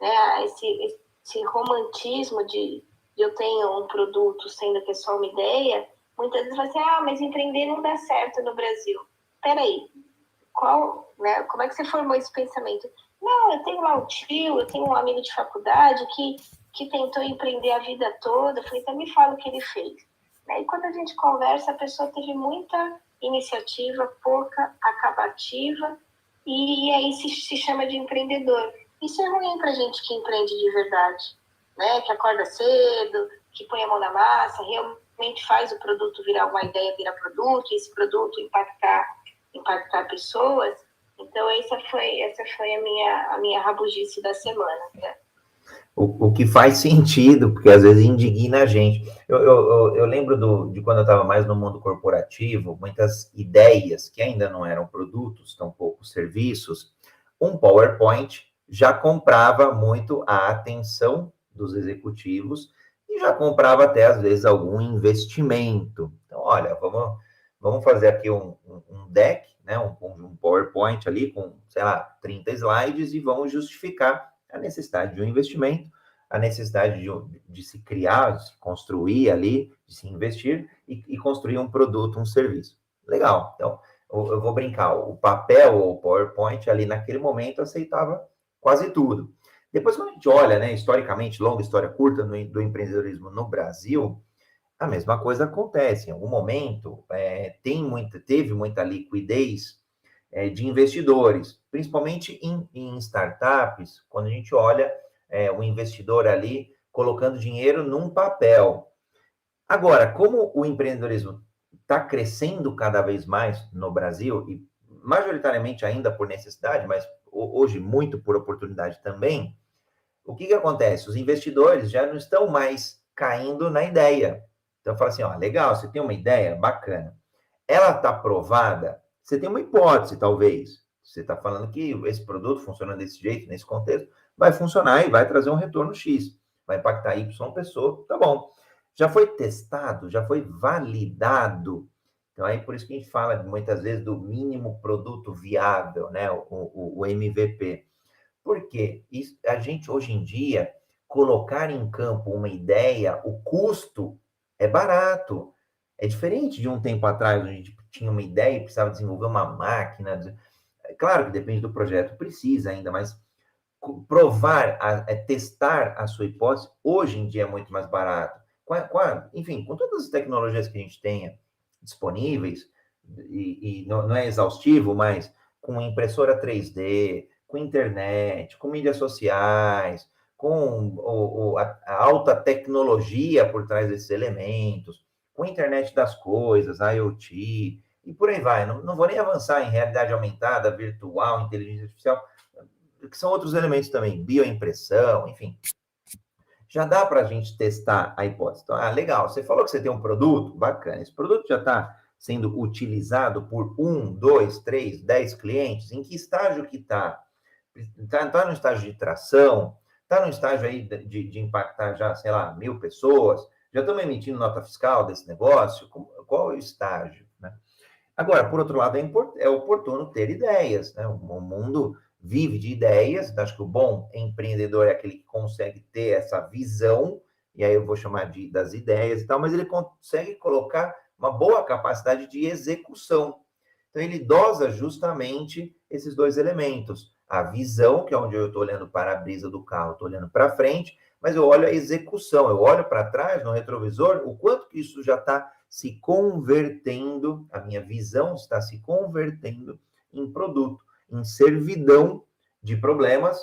Né? Esse romantismo de eu tenho um produto, sendo que é só uma ideia, muitas vezes vai ser, mas empreender não dá certo no Brasil. Peraí, né, como é que você formou esse pensamento? Não, eu tenho lá um tio, eu tenho um amigo de faculdade que tentou empreender a vida toda. Eu falei, então me fala o que ele fez. E quando a gente conversa, a pessoa teve muita iniciativa, pouca acabativa, e aí se chama de empreendedor. Isso é ruim para gente que empreende de verdade, né? Que acorda cedo, que põe a mão na massa, realmente faz o produto virar uma ideia, virar produto, e esse produto impactar pessoas. Então essa foi a minha rabugice da semana, né? O que faz sentido, porque às vezes indigna a gente. Eu lembro de quando eu estava mais no mundo corporativo, muitas ideias que ainda não eram produtos, tampouco serviços, um PowerPoint já comprava muito a atenção dos executivos e já comprava até, às vezes, algum investimento. Então, olha, vamos fazer aqui um deck, né, um PowerPoint ali com, sei lá, 30 slides e vamos justificar a necessidade de um investimento, a necessidade de se criar, de se construir ali, de se investir e construir um produto, um serviço. Legal. Então, eu vou brincar, o papel ou o PowerPoint ali naquele momento aceitava quase tudo. Depois, quando a gente olha, né, historicamente, longa história curta do empreendedorismo no Brasil, a mesma coisa acontece. Em algum momento, teve muita liquidez de investidores, principalmente em startups, quando a gente olha o investidor ali colocando dinheiro num papel. Agora, como o empreendedorismo está crescendo cada vez mais no Brasil, e majoritariamente ainda por necessidade, mas hoje muito por oportunidade também, o que acontece? Os investidores já não estão mais caindo na ideia. Então, fala assim, ó, legal, você tem uma ideia, bacana. Ela está provada, você tem uma hipótese, talvez. Você está falando que esse produto funciona desse jeito, nesse contexto, vai funcionar e vai trazer um retorno X, vai impactar Y pessoa, tá bom. Já foi testado, já foi validado. Então, aí por isso que a gente fala muitas vezes do mínimo produto viável, né? O MVP. Porque a gente, hoje em dia, colocar em campo uma ideia, o custo é barato. É diferente de um tempo atrás, onde a gente tinha uma ideia e precisava desenvolver uma máquina. Claro que depende do projeto, precisa ainda, mas provar, testar a sua hipótese, hoje em dia é muito mais barato. Enfim, com todas as tecnologias que a gente tenha disponíveis, e não é exaustivo, mas com impressora 3D, com internet, com mídias sociais, com a alta tecnologia por trás desses elementos, com a internet das coisas, IoT, e por aí vai. Não vou nem avançar em realidade aumentada, virtual, inteligência artificial, que são outros elementos também, bioimpressão, enfim. Já dá para a gente testar a hipótese. Então, legal, você falou que você tem um produto, bacana. Esse produto já está sendo utilizado por 1, 2, 3, 10 clientes? Em que estágio que está? Está no estágio de tração? Está no estágio aí de impactar já, sei lá, 1.000 pessoas? Já estamos emitindo nota fiscal desse negócio? Qual é o estágio? Né? Agora, por outro lado, é oportuno ter ideias. Né? O mundo vive de ideias. Acho que o bom empreendedor é aquele que consegue ter essa visão, e aí eu vou chamar das ideias e tal, mas ele consegue colocar uma boa capacidade de execução. Então, ele dosa justamente esses dois elementos. A visão, que é onde eu estou olhando para a brisa do carro, estou olhando para frente, mas eu olho a execução, eu olho para trás, no retrovisor, o quanto que isso já está se convertendo, a minha visão está se convertendo em produto, em servidão de problemas,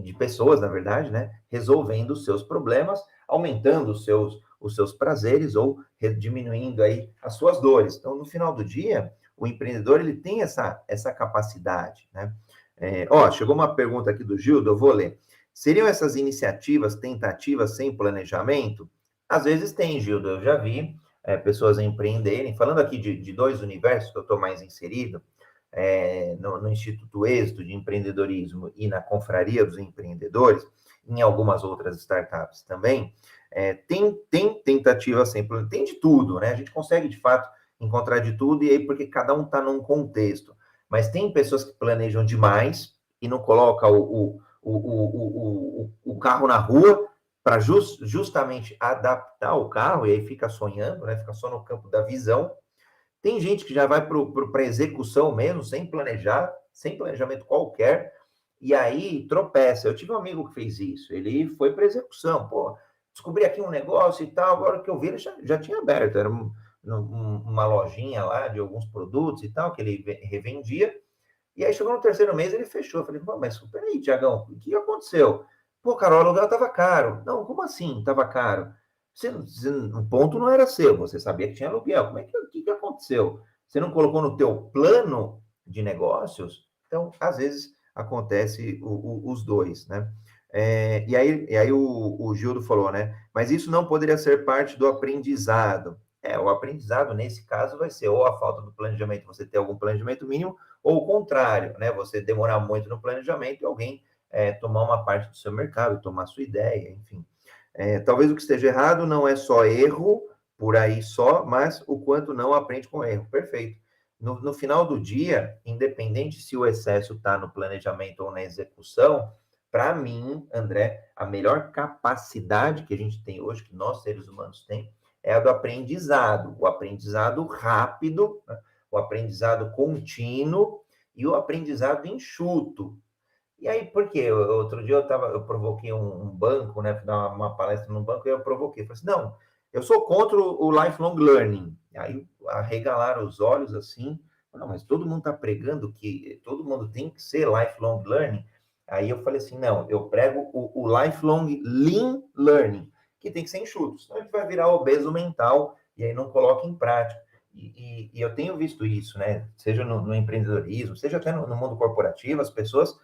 de pessoas, na verdade, né? Resolvendo os seus problemas, aumentando os seus prazeres ou diminuindo aí as suas dores. Então, no final do dia, o empreendedor ele tem essa capacidade, né? Chegou uma pergunta aqui do Gildo, eu vou ler. Seriam essas iniciativas, tentativas sem planejamento? Às vezes tem, Gildo, eu já vi pessoas empreenderem, falando aqui de dois universos que eu estou mais inserido, no Instituto Êxito de Empreendedorismo e na Confraria dos Empreendedores, em algumas outras startups também, tem tentativa sempre, tem de tudo, né? A gente consegue, de fato, encontrar de tudo, e aí porque cada um está num contexto. Mas tem pessoas que planejam demais e não colocam o carro na rua para justamente adaptar o carro, e aí fica sonhando, né? Fica só no campo da visão. Tem gente que já vai para execução mesmo, sem planejar, sem planejamento qualquer, e aí tropeça. Eu tive um amigo que fez isso, ele foi para execução, descobri aqui um negócio e tal, agora que eu vi, ele já tinha aberto, era uma lojinha lá de alguns produtos e tal, que ele revendia, e aí chegou no terceiro mês, ele fechou. Eu falei, mas peraí, Tiagão, o que aconteceu? Cara, o aluguel estava caro. Não, como assim estava caro? O ponto não era seu, você sabia que tinha aluguel. O que aconteceu? Você não colocou no teu plano de negócios? Então, às vezes, acontece os dois, né? E aí o Gildo falou, né? Mas isso não poderia ser parte do aprendizado. O aprendizado, nesse caso, vai ser ou a falta do planejamento, você ter algum planejamento mínimo, ou o contrário, né? Você demorar muito no planejamento e alguém tomar uma parte do seu mercado, tomar sua ideia, enfim. Talvez o que esteja errado não é só erro por aí só, mas o quanto não aprende com erro. Perfeito. No final do dia, independente se o excesso está no planejamento ou na execução, para mim, André, a melhor capacidade que a gente tem hoje, que nós seres humanos temos, é a do aprendizado. O aprendizado rápido, né? O aprendizado contínuo e o aprendizado enxuto. E aí, por quê? Outro dia eu provoquei um banco, né? Fui dar uma palestra num banco e eu provoquei. Falei assim, não, eu sou contra o lifelong learning. Aí arregalaram os olhos assim. Não, mas todo mundo está pregando que todo mundo tem que ser lifelong learning. Aí eu falei assim, não, eu prego o lifelong lean learning, que tem que ser enxuto, senão a gente vai virar obeso mental e aí não coloca em prática. E eu tenho visto isso, né? Seja no empreendedorismo, seja até no mundo corporativo, as pessoas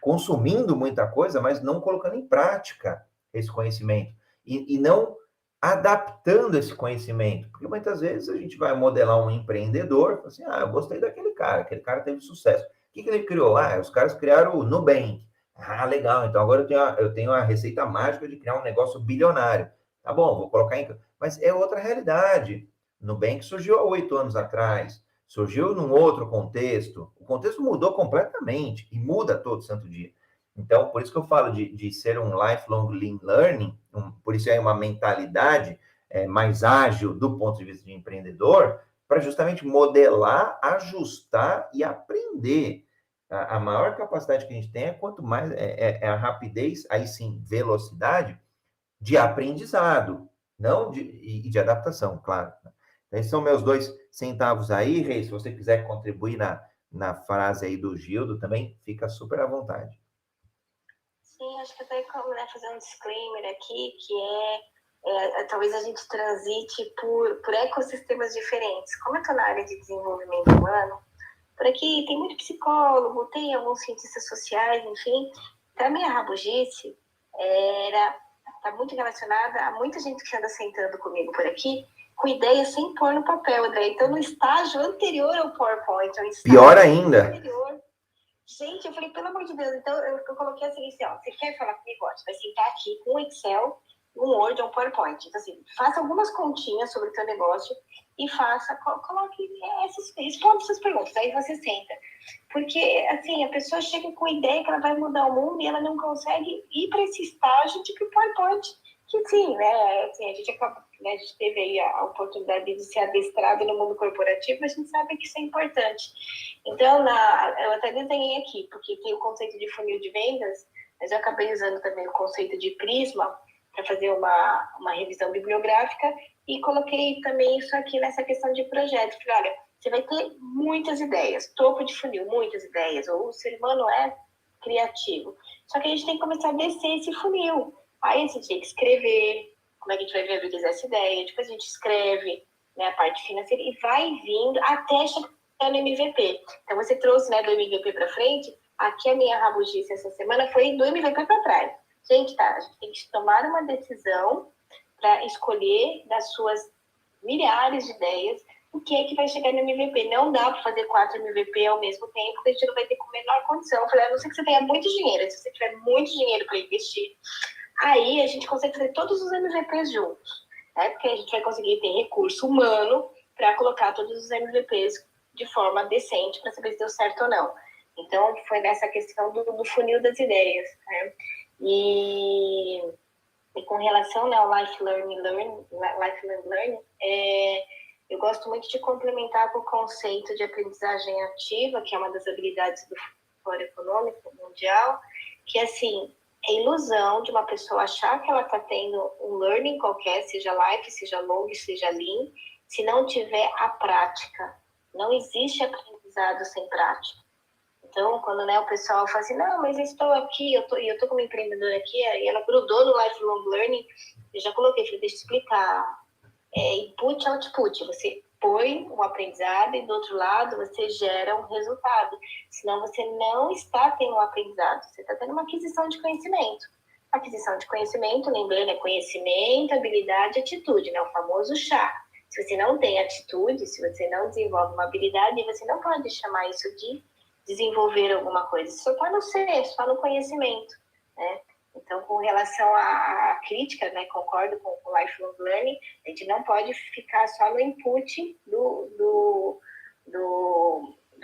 consumindo muita coisa, mas não colocando em prática esse conhecimento. E não adaptando esse conhecimento. Porque muitas vezes a gente vai modelar um empreendedor, assim, eu gostei daquele cara, aquele cara teve sucesso. O que ele criou? Os caras criaram o Nubank. Legal, então agora eu tenho a receita mágica de criar um negócio bilionário. Tá bom, vou colocar em... Mas é outra realidade. Nubank surgiu há 8 anos atrás, surgiu num outro contexto. O contexto mudou completamente e muda todo santo dia. Então, por isso que eu falo de ser um lifelong lean learning, por isso é uma mentalidade mais ágil do ponto de vista de empreendedor, para justamente modelar, ajustar e aprender. A maior capacidade que a gente tem é quanto mais é a rapidez, aí sim, velocidade de aprendizado, não de adaptação, claro. Esses são meus 2 centavos aí, Rei. Se você quiser contribuir na frase aí do Gildo também, fica super à vontade. Sim, acho que até como fazer um disclaimer aqui, que talvez a gente transite por ecossistemas diferentes. Como eu estou na área de desenvolvimento humano, por aqui tem muito psicólogo, tem alguns cientistas sociais, enfim. Então, a minha rabugice está muito relacionada a muita gente que anda sentando comigo por aqui, com ideias sem pôr no papel, André. Então, no estágio anterior ao PowerPoint, pior ainda. Anterior, gente, eu falei, pelo amor de Deus, então eu coloquei assim, você quer falar comigo? Você vai sentar aqui com um Excel, um Word ou um PowerPoint. Então, assim, faça algumas continhas sobre o teu negócio e coloque, responda essas perguntas, aí você senta. Porque, assim, a pessoa chega com a ideia que ela vai mudar o mundo e ela não consegue ir para esse estágio de PowerPoint. Que sim, né, assim, a gente teve aí a oportunidade de ser adestrado no mundo corporativo, a gente sabe que isso é importante. Então, eu até desenhei aqui, porque tem o conceito de funil de vendas, mas eu acabei usando também o conceito de prisma para fazer uma revisão bibliográfica e coloquei também isso aqui nessa questão de projeto. Falei, olha, você vai ter muitas ideias, topo de funil, muitas ideias, ou o ser humano é criativo. Só que a gente tem que começar a descer esse funil. Aí a gente tem que escrever, como é que a gente vai viabilizar essa ideia, depois a gente escreve, né, a parte financeira e vai vindo até chegar no MVP. Então você trouxe, né, do MVP para frente, aqui a minha rabugice essa semana foi do MVP para trás. Gente, a gente tem que tomar uma decisão para escolher das suas milhares de ideias o que é que vai chegar no MVP. Não dá para fazer 4 MVP ao mesmo tempo, porque a gente não vai ter com a menor condição. Eu falei, a não ser que você tenha muito dinheiro, se você tiver muito dinheiro para investir, aí a gente consegue fazer todos os MVPs juntos, né? Porque a gente vai conseguir ter recurso humano para colocar todos os MVPs de forma decente para saber se deu certo ou não. Então, foi nessa questão do funil das ideias, né? E com relação ao lifelong learning, eu gosto muito de complementar com o conceito de aprendizagem ativa, que é uma das habilidades do Fórum Econômico Mundial, que assim, é ilusão de uma pessoa achar que ela está tendo um learning qualquer, seja life, seja long, seja lean, se não tiver a prática. Não existe aprendizado sem prática. Então, quando o pessoal fala assim, não, mas eu estou aqui, eu tô como empreendedora aqui, e ela grudou no lifelong learning, eu já coloquei, falei, deixa eu explicar. Input, output, você põe um aprendizado e do outro lado você gera um resultado. Senão você não está tendo um aprendizado, você está tendo uma aquisição de conhecimento. Aquisição de conhecimento, lembrando, é conhecimento, habilidade e atitude, né? O famoso chá. Se você não tem atitude, se você não desenvolve uma habilidade, você não pode chamar isso de desenvolver alguma coisa. Isso só está no ser, só no conhecimento, né? Então, com relação à crítica, né, concordo com o lifelong learning, a gente não pode ficar só no input do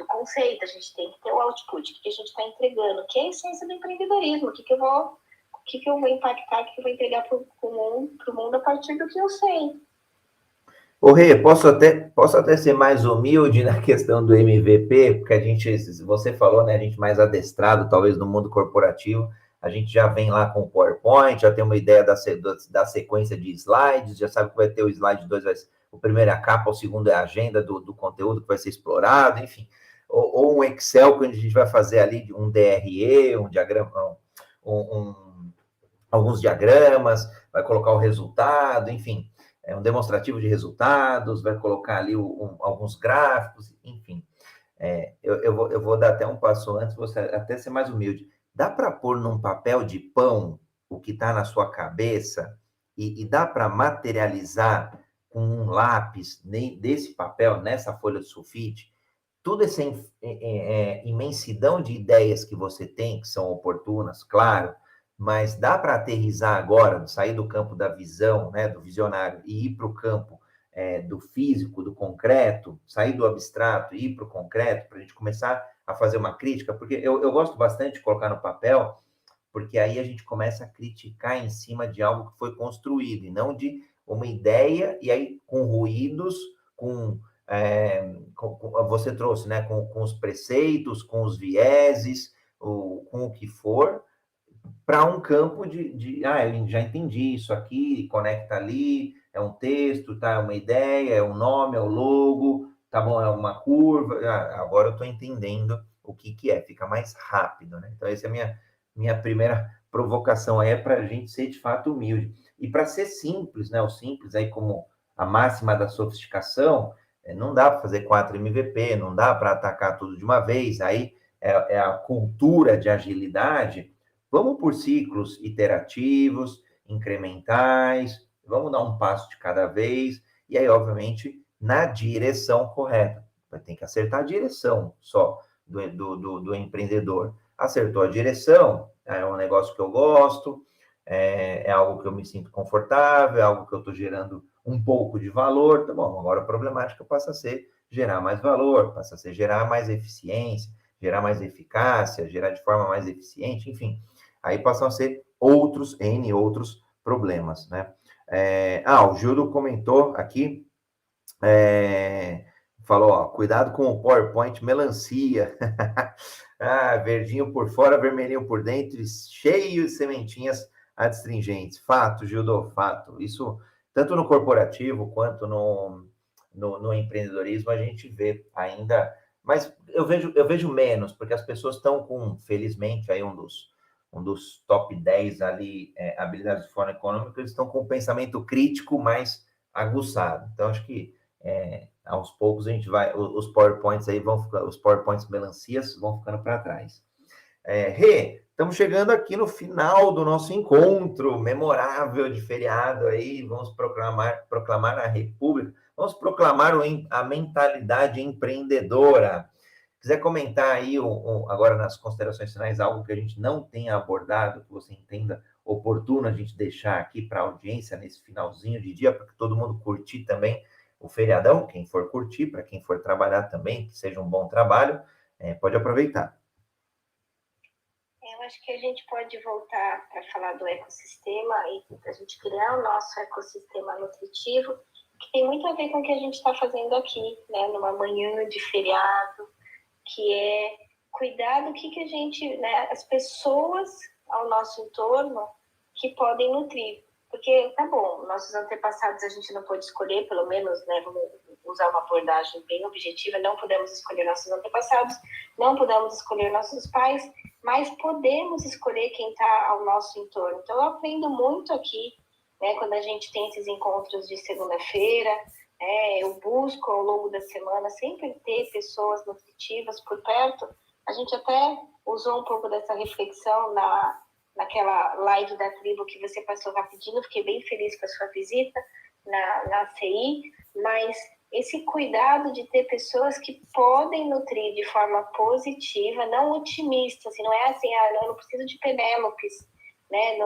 conceito, a gente tem que ter o output, o que a gente está entregando, que é a essência do empreendedorismo, o que eu vou impactar, o que eu vou entregar para o mundo a partir do que eu sei. Ô, Rê, posso até ser mais humilde na questão do MVP, porque você falou, né, a gente mais adestrado, talvez, no mundo corporativo, a gente já vem lá com o PowerPoint, já tem uma ideia da sequência de slides, já sabe que vai ter o slide 2, o primeiro é a capa, o segundo é a agenda do conteúdo que vai ser explorado, enfim. Ou um Excel, que a gente vai fazer ali um DRE, um diagrama, alguns diagramas, vai colocar o resultado, enfim, um demonstrativo de resultados, vai colocar ali alguns gráficos, enfim. Eu vou dar até um passo antes, você até ser mais humilde. Dá para pôr num papel de pão o que está na sua cabeça e dá para materializar com um lápis desse papel, nessa folha de sulfite, toda essa imensidão de ideias que você tem, que são oportunas, claro, mas dá para aterrizar agora, sair do campo da visão, né, do visionário, e ir para o campo do físico, do concreto, sair do abstrato e ir para o concreto, para a gente começar a fazer uma crítica, porque eu gosto bastante de colocar no papel, porque aí a gente começa a criticar em cima de algo que foi construído, e não de uma ideia, e aí com ruídos, você trouxe, né, com os preceitos, com os vieses, com o que for, para um campo eu já entendi isso aqui, conecta ali, é um texto, tá? É uma ideia, é um nome, é o logo, tá bom, é uma curva. Agora eu estou entendendo o que é, fica mais rápido, né? Então, essa é a minha primeira provocação aí, é para a gente ser de fato humilde. E para ser simples, né? O simples aí como a máxima da sofisticação, não dá para fazer 4 MVP, não dá para atacar tudo de uma vez, aí é a cultura de agilidade. Vamos por ciclos iterativos, incrementais, vamos dar um passo de cada vez, e aí, obviamente, na direção correta. Vai ter que acertar a direção só do empreendedor. Acertou a direção, é um negócio que eu gosto, é algo que eu me sinto confortável, é algo que eu estou gerando um pouco de valor, tá bom, agora a problemática passa a ser gerar mais valor, passa a ser gerar mais eficiência, gerar mais eficácia, gerar de forma mais eficiente, enfim. Aí passam a ser outros problemas, né? O Júlio comentou aqui, falou, ó, cuidado com o PowerPoint melancia. Verdinho por fora, vermelhinho por dentro, cheio de sementinhas adstringentes. Fato, Gildo, fato. Isso, tanto no corporativo quanto no empreendedorismo, a gente vê ainda, mas eu vejo menos, porque as pessoas estão felizmente, aí um dos top 10 ali, habilidades de fórum econômico, eles estão com o pensamento crítico mais aguçado. Então, acho que aos poucos a gente vai, os PowerPoints aí vão ficar, os PowerPoints melancias vão ficando para trás. Estamos chegando aqui no final do nosso encontro memorável de feriado aí, vamos proclamar a República, vamos proclamar a mentalidade empreendedora. Quiser comentar aí, agora nas considerações finais, algo que a gente não tenha abordado, que você entenda oportuno a gente deixar aqui para a audiência nesse finalzinho de dia, para que todo mundo curtir também o feriadão, quem for curtir, para quem for trabalhar também, que seja um bom trabalho, pode aproveitar. Eu acho que a gente pode voltar para falar do ecossistema e para a gente criar o nosso ecossistema nutritivo, que tem muito a ver com o que a gente está fazendo aqui, né, numa manhã de feriado, que é cuidar do que a gente, né, as pessoas ao nosso entorno que podem nutrir. Porque, tá bom, nossos antepassados a gente não pôde escolher, pelo menos, né, vamos usar uma abordagem bem objetiva, não podemos escolher nossos antepassados, não podemos escolher nossos pais, mas podemos escolher quem está ao nosso entorno. Então, eu aprendo muito aqui, né, quando a gente tem esses encontros de segunda-feira, eu busco ao longo da semana sempre ter pessoas nutritivas por perto. A gente até usou um pouco dessa reflexão naquela live da tribo que você passou rapidinho, fiquei bem feliz com a sua visita na CI, mas esse cuidado de ter pessoas que podem nutrir de forma positiva, não otimista, assim, não é assim, eu não preciso de Penélopes, né,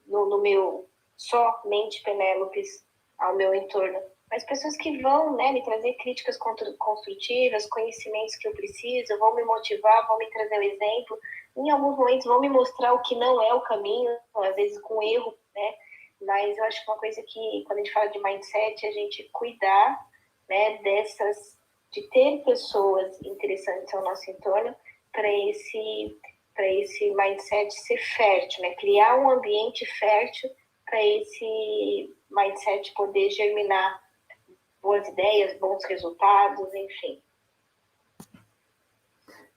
no meu, somente Penélopes ao meu entorno, mas pessoas que vão, né, me trazer críticas construtivas, conhecimentos que eu preciso, vão me motivar, vão me trazer um exemplo, em alguns momentos vão me mostrar o que não é o caminho, às vezes com erro, né, mas eu acho que uma coisa que, quando a gente fala de mindset, é a gente cuidar, né, de ter pessoas interessantes ao nosso entorno para esse mindset ser fértil, né, criar um ambiente fértil para esse mindset poder germinar boas ideias, bons resultados, enfim.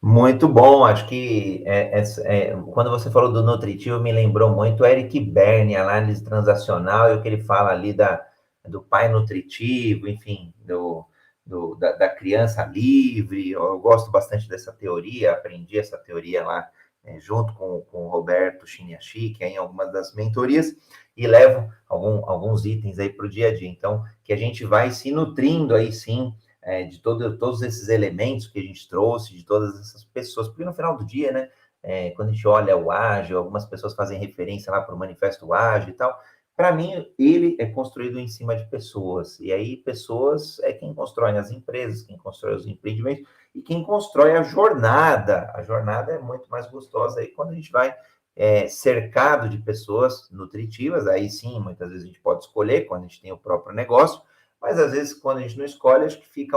Muito bom, acho que quando você falou do nutritivo, me lembrou muito o Eric Berne, análise transacional, e o que ele fala ali do pai nutritivo, enfim, da criança livre. Eu gosto bastante dessa teoria, aprendi essa teoria lá junto com o Roberto Chiniachi, que é em algumas das mentorias, e levo alguns itens aí para o dia a dia. Então, que a gente vai se nutrindo aí sim de todos esses elementos que a gente trouxe, de todas essas pessoas, porque no final do dia, né, quando a gente olha o ágil, algumas pessoas fazem referência lá para o manifesto ágil e tal, para mim, ele é construído em cima de pessoas, e aí pessoas é quem constrói as empresas, quem constrói os empreendimentos, e quem constrói a jornada é muito mais gostosa aí quando a gente vai cercado de pessoas nutritivas, aí sim, muitas vezes a gente pode escolher, quando a gente tem o próprio negócio, mas às vezes quando a gente não escolhe, acho que fica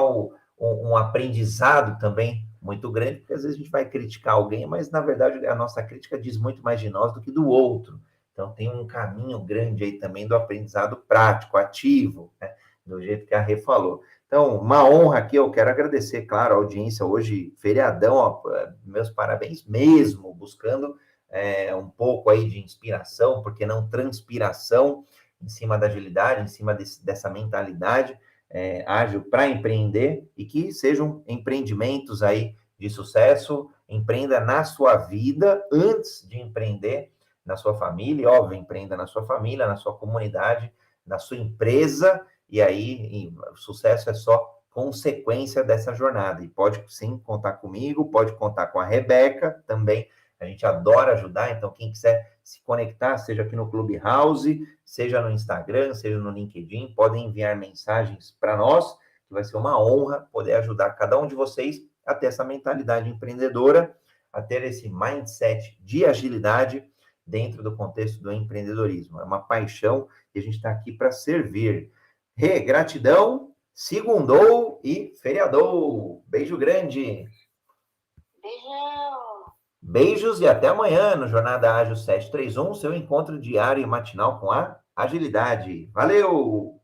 um aprendizado também muito grande, porque às vezes a gente vai criticar alguém, mas na verdade a nossa crítica diz muito mais de nós do que do outro. Então tem um caminho grande aí também do aprendizado prático, ativo, né? Do jeito que a Rê falou. Então, uma honra aqui, eu quero agradecer, claro, a audiência hoje, feriadão, ó, meus parabéns mesmo, buscando um pouco aí de inspiração, porque não transpiração, em cima da agilidade, em cima dessa mentalidade ágil para empreender e que sejam empreendimentos aí de sucesso. Empreenda na sua vida antes de empreender na sua família, e, óbvio, empreenda na sua família, na sua comunidade, na sua empresa, e aí o sucesso é só consequência dessa jornada. E pode sim contar comigo, pode contar com a Rebeca também. A gente adora ajudar, então quem quiser se conectar, seja aqui no Clubhouse, seja no Instagram, seja no LinkedIn, podem enviar mensagens para nós, que vai ser uma honra poder ajudar cada um de vocês a ter essa mentalidade empreendedora, a ter esse mindset de agilidade dentro do contexto do empreendedorismo. É uma paixão e a gente está aqui para servir. Rê, gratidão, segundou e feriadou. Beijo grande. Beijão! Beijos e até amanhã no Jornada Ágil 731, seu encontro diário e matinal com a agilidade. Valeu!